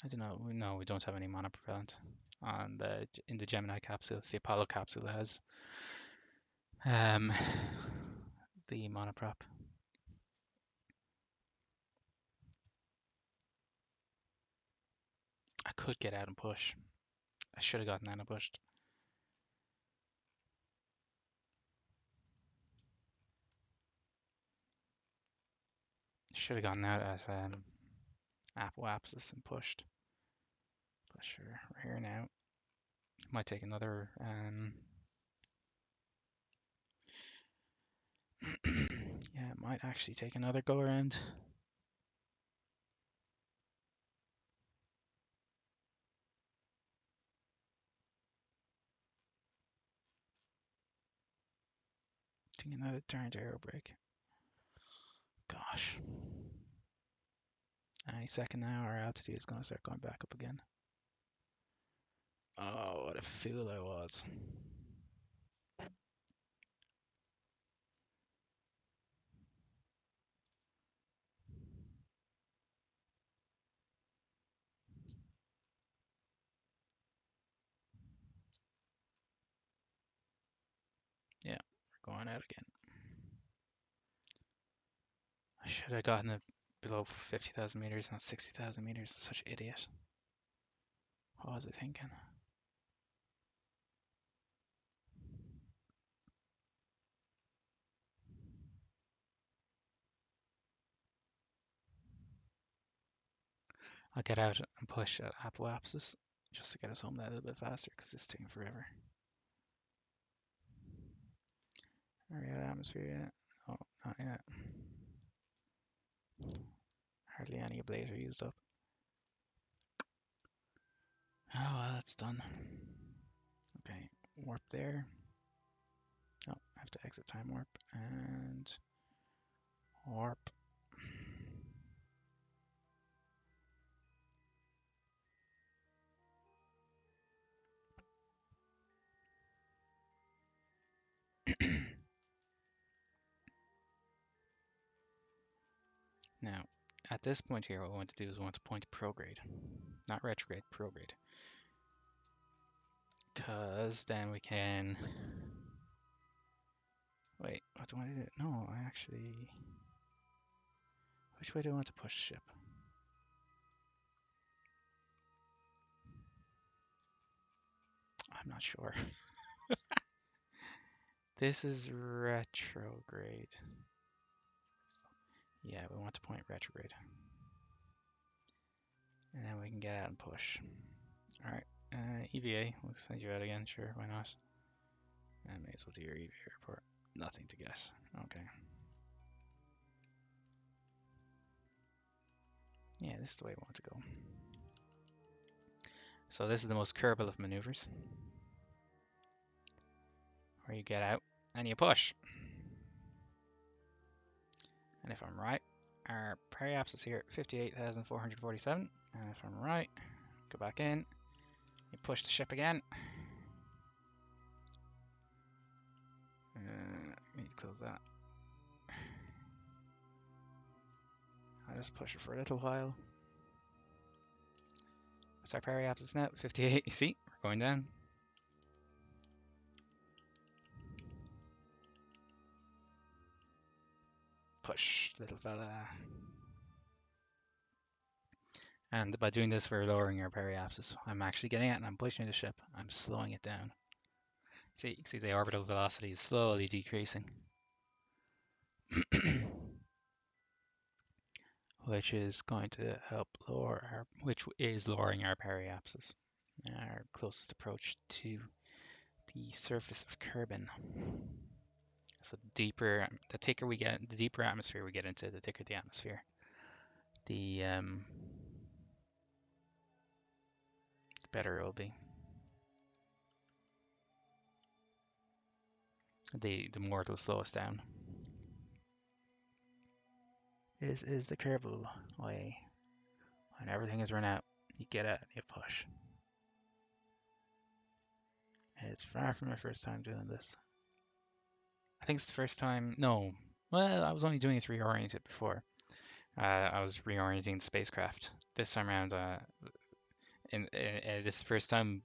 I don't know. No, we don't have any monopropellant on in the Gemini capsule. It's the Apollo capsule that has the monoprop. I could get out and push. I should have gotten out and pushed. Should have gotten out at apoapsis and pushed. But sure, we're here now. Might take another yeah, it might actually take another go around. Taking another turn to aero brake. Gosh. Any second now, our altitude is going to start going back up again. Oh, what a fool I was. Yeah, we're going out again. I should have gotten it below 50,000 meters, not 60,000 meters. Such an idiot. What was I thinking? I'll get out and push at apoapsis just to get us home that a little bit faster because it's taking forever. Are we out of atmosphere yet? Oh, not yet. Hardly any ablator used up. Oh, well, it's done. Okay, warp there. Oh, I have to exit time warp and warp. Now, at this point here, what we want to do is we want to point prograde, not retrograde, prograde. Because then we can... Wait, what do I do? No, I actually... Which way do I want to push the ship? I'm not sure. This is retrograde. Yeah, we want to point retrograde. And then we can get out and push. Alright, EVA, we'll send you out again, sure, why not? I may as well do your EVA report. Nothing to guess. Okay. Yeah, this is the way we want to go. So this is the most Kerbal of maneuvers, where you get out and you push. And if I'm right, our periapsis is here at 58,447. And if I'm right, go back in, you push the ship again. Need to close that. I'll just push it for a little while. What's our periapsis now? 58. You see, we're going down. Push, little fella. And by doing this, we're lowering our periapsis. I'm actually getting it and I'm pushing the ship. I'm slowing it down. See, you can see the orbital velocity is slowly decreasing. Which is going to help which is lowering our periapsis, our closest approach to the surface of Kerbin. So the thicker we get, the deeper atmosphere we get into, the thicker the atmosphere, the better it will be. The more it'll slow us down. This is the Kerbal way. When everything is run out, you get out and you push. It's far from my first time doing this. I think it's the first time. No, well, I was only doing it to reorient it before. I was reorienting the spacecraft. This time around, this is the first time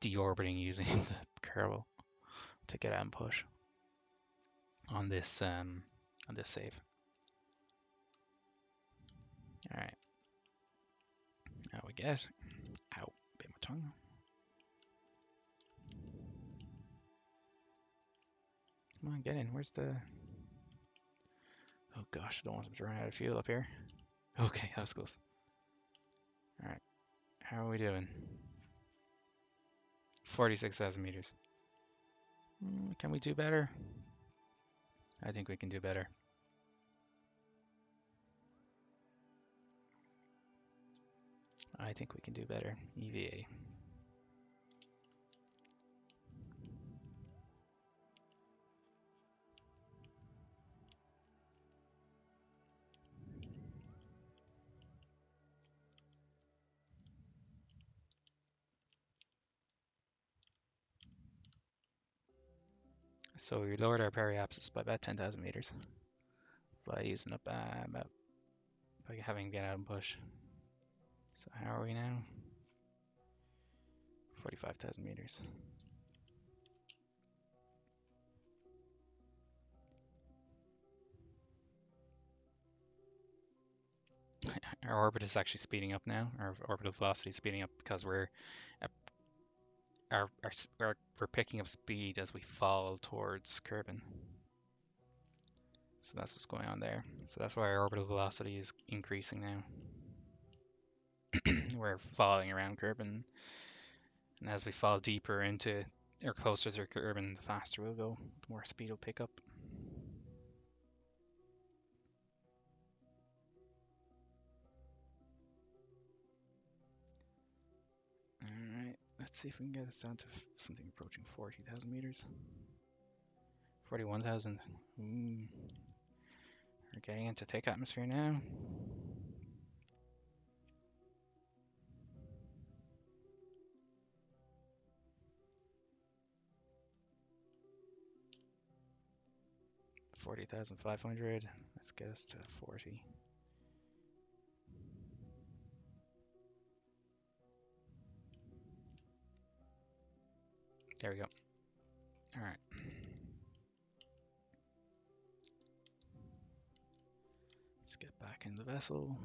deorbiting using the Kerbal to get out and push on this save. All right, now we get. Ow, bit my tongue. Come on, get in. Where's the? Oh gosh, I don't want them to run out of fuel up here. Okay, that was close. All right, how are we doing? 46,000 meters. Can we do better? I think we can do better. I think we can do better. EVA. So we lowered our periapsis by about 10,000 meters by using up by having get out and push. So how are we now? 45,000 meters. Our orbit is actually speeding up now. Our orbital velocity is speeding up because we're we're picking up speed as we fall towards Kerbin. So that's what's going on there. So that's why our orbital velocity is increasing now. We're falling around Kerbin, and as we fall deeper into or closer to Kerbin, the faster we'll go, the more speed will pick up. Alright, let's see if we can get this down to something approaching 40,000 meters. 41,000. We're getting into thick atmosphere now. $40,500. Let's get us to 40. There we go. All right. Let's get back in the vessel.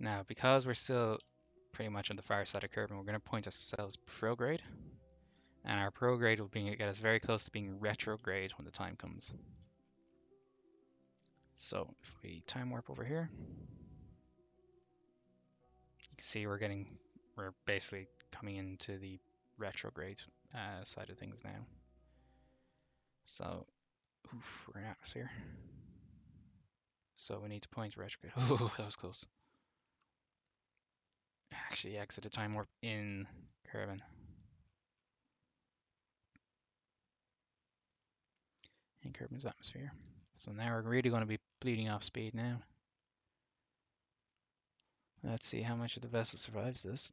Now, because we're still pretty much on the far side of Kerbin, we're going to point ourselves prograde. And our prograde will get us very close to being retrograde when the time comes. So if we time warp over here, you can see we're basically coming into the retrograde side of things now. So, we're in atmosphere. So we need to point retrograde. Oh, that was close. Actually, exit a time warp in Kerbal. In Kerbal's atmosphere. So now we're really going to be bleeding off speed now. Let's see how much of the vessel survives this.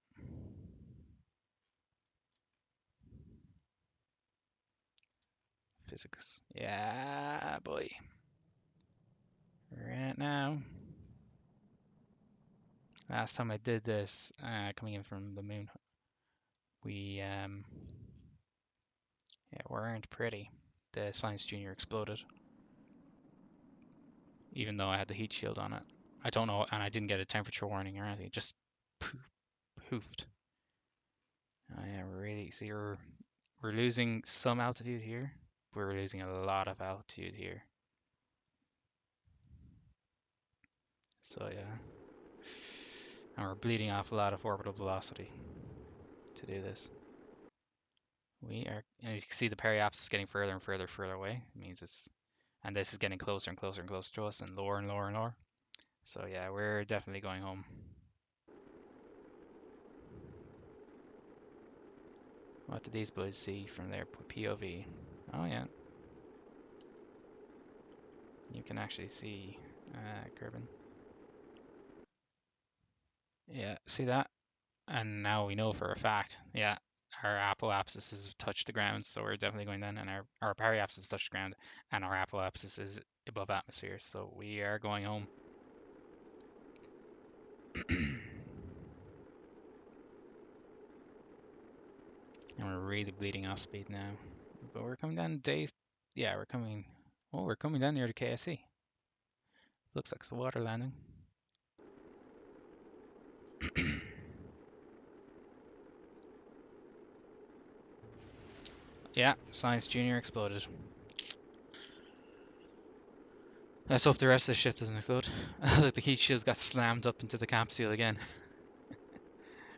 Physics. Yeah, boy. Right now. Last time I did this, coming in from the moon, we yeah, weren't pretty. The Science Junior exploded, even though I had the heat shield on it. I don't know, and I didn't get a temperature warning or anything. It just poofed. Oh, yeah, really. See, we're losing some altitude here. We're losing a lot of altitude here. So yeah, and we're bleeding off a lot of orbital velocity to do this. We are, and you can see the periapsis is getting further and further away. It means it's, and this is getting closer and closer and closer to us, and lower and lower and lower. So yeah, we're definitely going home. What did these boys see from their POV? Oh yeah, you can actually see Kerbal. Yeah, see that? And now we know for a fact, yeah, our apoapsis has touched the ground, so we're definitely going down, and our periapsis has touched the ground, and our apoapsis is above atmosphere, so we are going home. And we're really bleeding off speed now. But we're coming down days. Yeah, we're coming. Oh, we're coming down near the KSC. Looks like it's a water landing. Yeah, Science Junior exploded. Let's hope the rest of the ship doesn't explode. Like the heat shields got slammed up into the capsule again.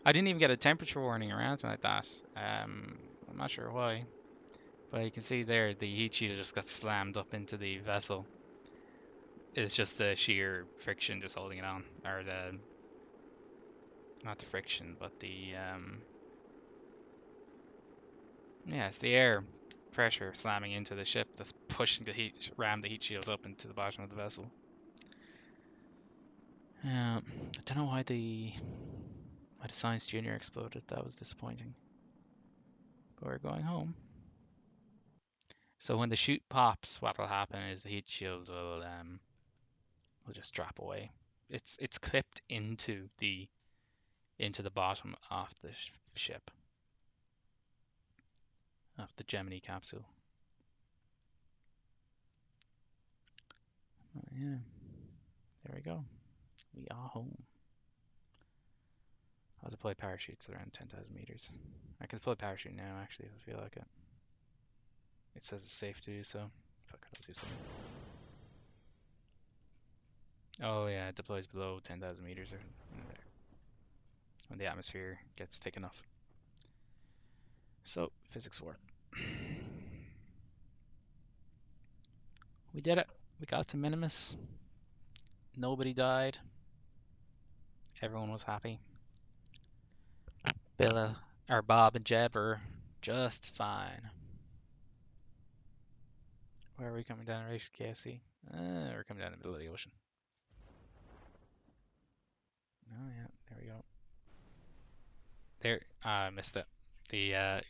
I didn't even get a temperature warning or anything like that. I'm not sure why. But you can see there, the heat shield just got slammed up into the vessel. It's just the sheer friction just holding it on. Or the, not the friction, but the, yeah, it's the air pressure slamming into the ship that's pushing the heat, ram the heat shield up into the bottom of the vessel. I don't know why the Science Junior exploded. That was disappointing. But we're going home. So when the chute pops, what will happen is the heat shield will just drop away. It's clipped into the bottom of the ship, of the Gemini capsule. Oh, yeah, there we go. We are home. I'll deploy parachutes around 10,000 meters. I can deploy parachute now, actually, if I feel like it. It says it's safe to do so. Fuck, I'll do so. Oh yeah, it deploys below 10,000 meters or there, when the atmosphere gets thick enough. So, physics work. We did it. We got to Minmus. Nobody died. Everyone was happy. Billa, or Bob and Jeb are just fine. Where are we coming down, right, KSC? We're coming down in the middle of the ocean. Oh yeah, there we go. There, I missed it. The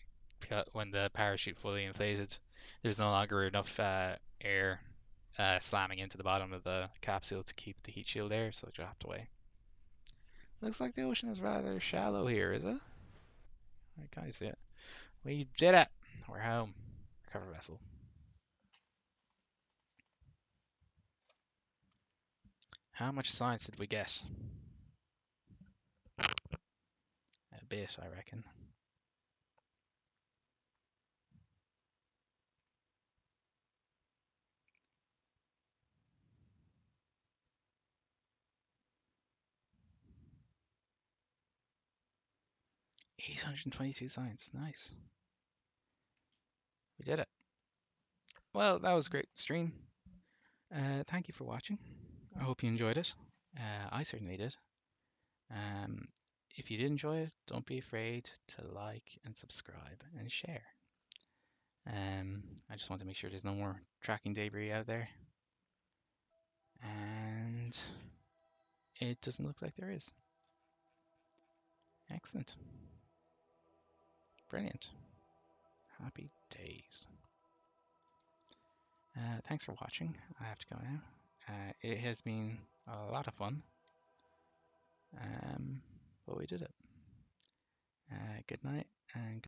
when the parachute fully inflated, there's no longer enough air slamming into the bottom of the capsule to keep the heat shield there, so it dropped away. Looks like the ocean is rather shallow here, is it? I can't see it. We did it! We're home. Recover vessel. How much science did we get? A bit, I reckon. 822 science. Nice. We did it. Well, that was a great stream. Thank you for watching. I hope you enjoyed it. I certainly did. Um, if you did enjoy it, don't be afraid to like and subscribe and share. I just want to make sure there's no more tracking debris out there. And it doesn't look like there is. Excellent. Brilliant. Happy days. Thanks for watching. I have to go now. It has been a lot of fun. But we did it. Good night and